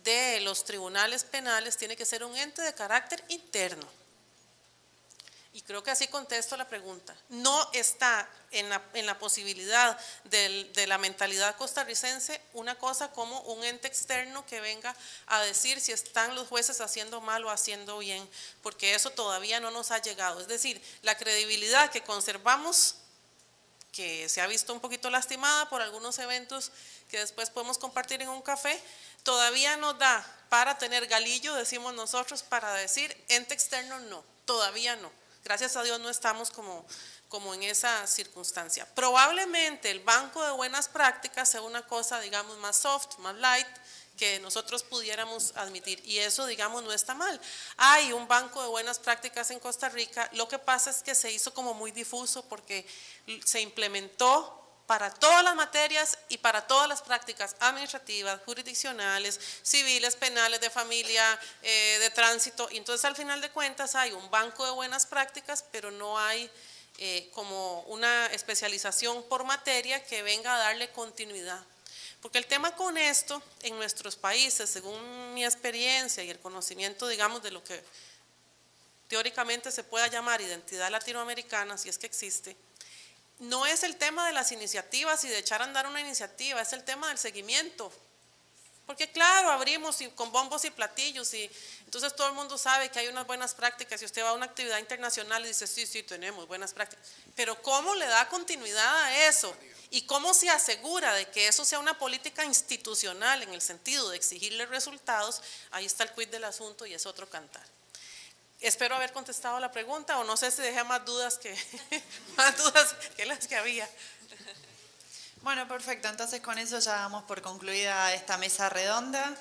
de los tribunales penales tiene que ser un ente de carácter interno. Y creo que así contesto la pregunta. No está en la posibilidad de la mentalidad costarricense una cosa como un ente externo que venga a decir si están los jueces haciendo mal o haciendo bien, porque eso todavía no nos ha llegado. Es decir, la credibilidad que conservamos, que se ha visto un poquito lastimada por algunos eventos que después podemos compartir en un café, todavía nos da para tener galillo, decimos nosotros, para decir ente externo no, todavía no. Gracias a Dios no estamos como en esa circunstancia. Probablemente el banco de buenas prácticas sea una cosa, digamos, más soft, más light, que nosotros pudiéramos admitir, y eso, digamos, no está mal. Hay un banco de buenas prácticas en Costa Rica, lo que pasa es que se hizo como muy difuso porque se implementó para todas las materias y para todas las prácticas administrativas, jurisdiccionales, civiles, penales, de familia, de tránsito. Y entonces al final de cuentas hay un banco de buenas prácticas, pero no hay como una especialización por materia que venga a darle continuidad. Porque el tema con esto en nuestros países, según mi experiencia y el conocimiento, digamos, de lo que teóricamente se pueda llamar identidad latinoamericana, si es que existe, no es el tema de las iniciativas y de echar a andar una iniciativa, es el tema del seguimiento. Porque claro, abrimos con bombos y platillos y entonces todo el mundo sabe que hay unas buenas prácticas y usted va a una actividad internacional y dice, sí, tenemos buenas prácticas. Pero ¿cómo le da continuidad a eso? ¿Y cómo se asegura de que eso sea una política institucional en el sentido de exigirle resultados? Ahí está el quid del asunto y es otro cantar. Espero haber contestado la pregunta o no sé si dejé más dudas que las que había. Bueno, perfecto. Entonces con eso ya damos por concluida esta mesa redonda.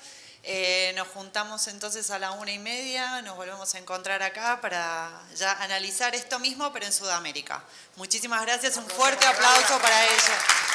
Nos juntamos entonces a la 1:30, nos volvemos a encontrar acá para ya analizar esto mismo, pero en Sudamérica. Muchísimas gracias, un fuerte aplauso para ella.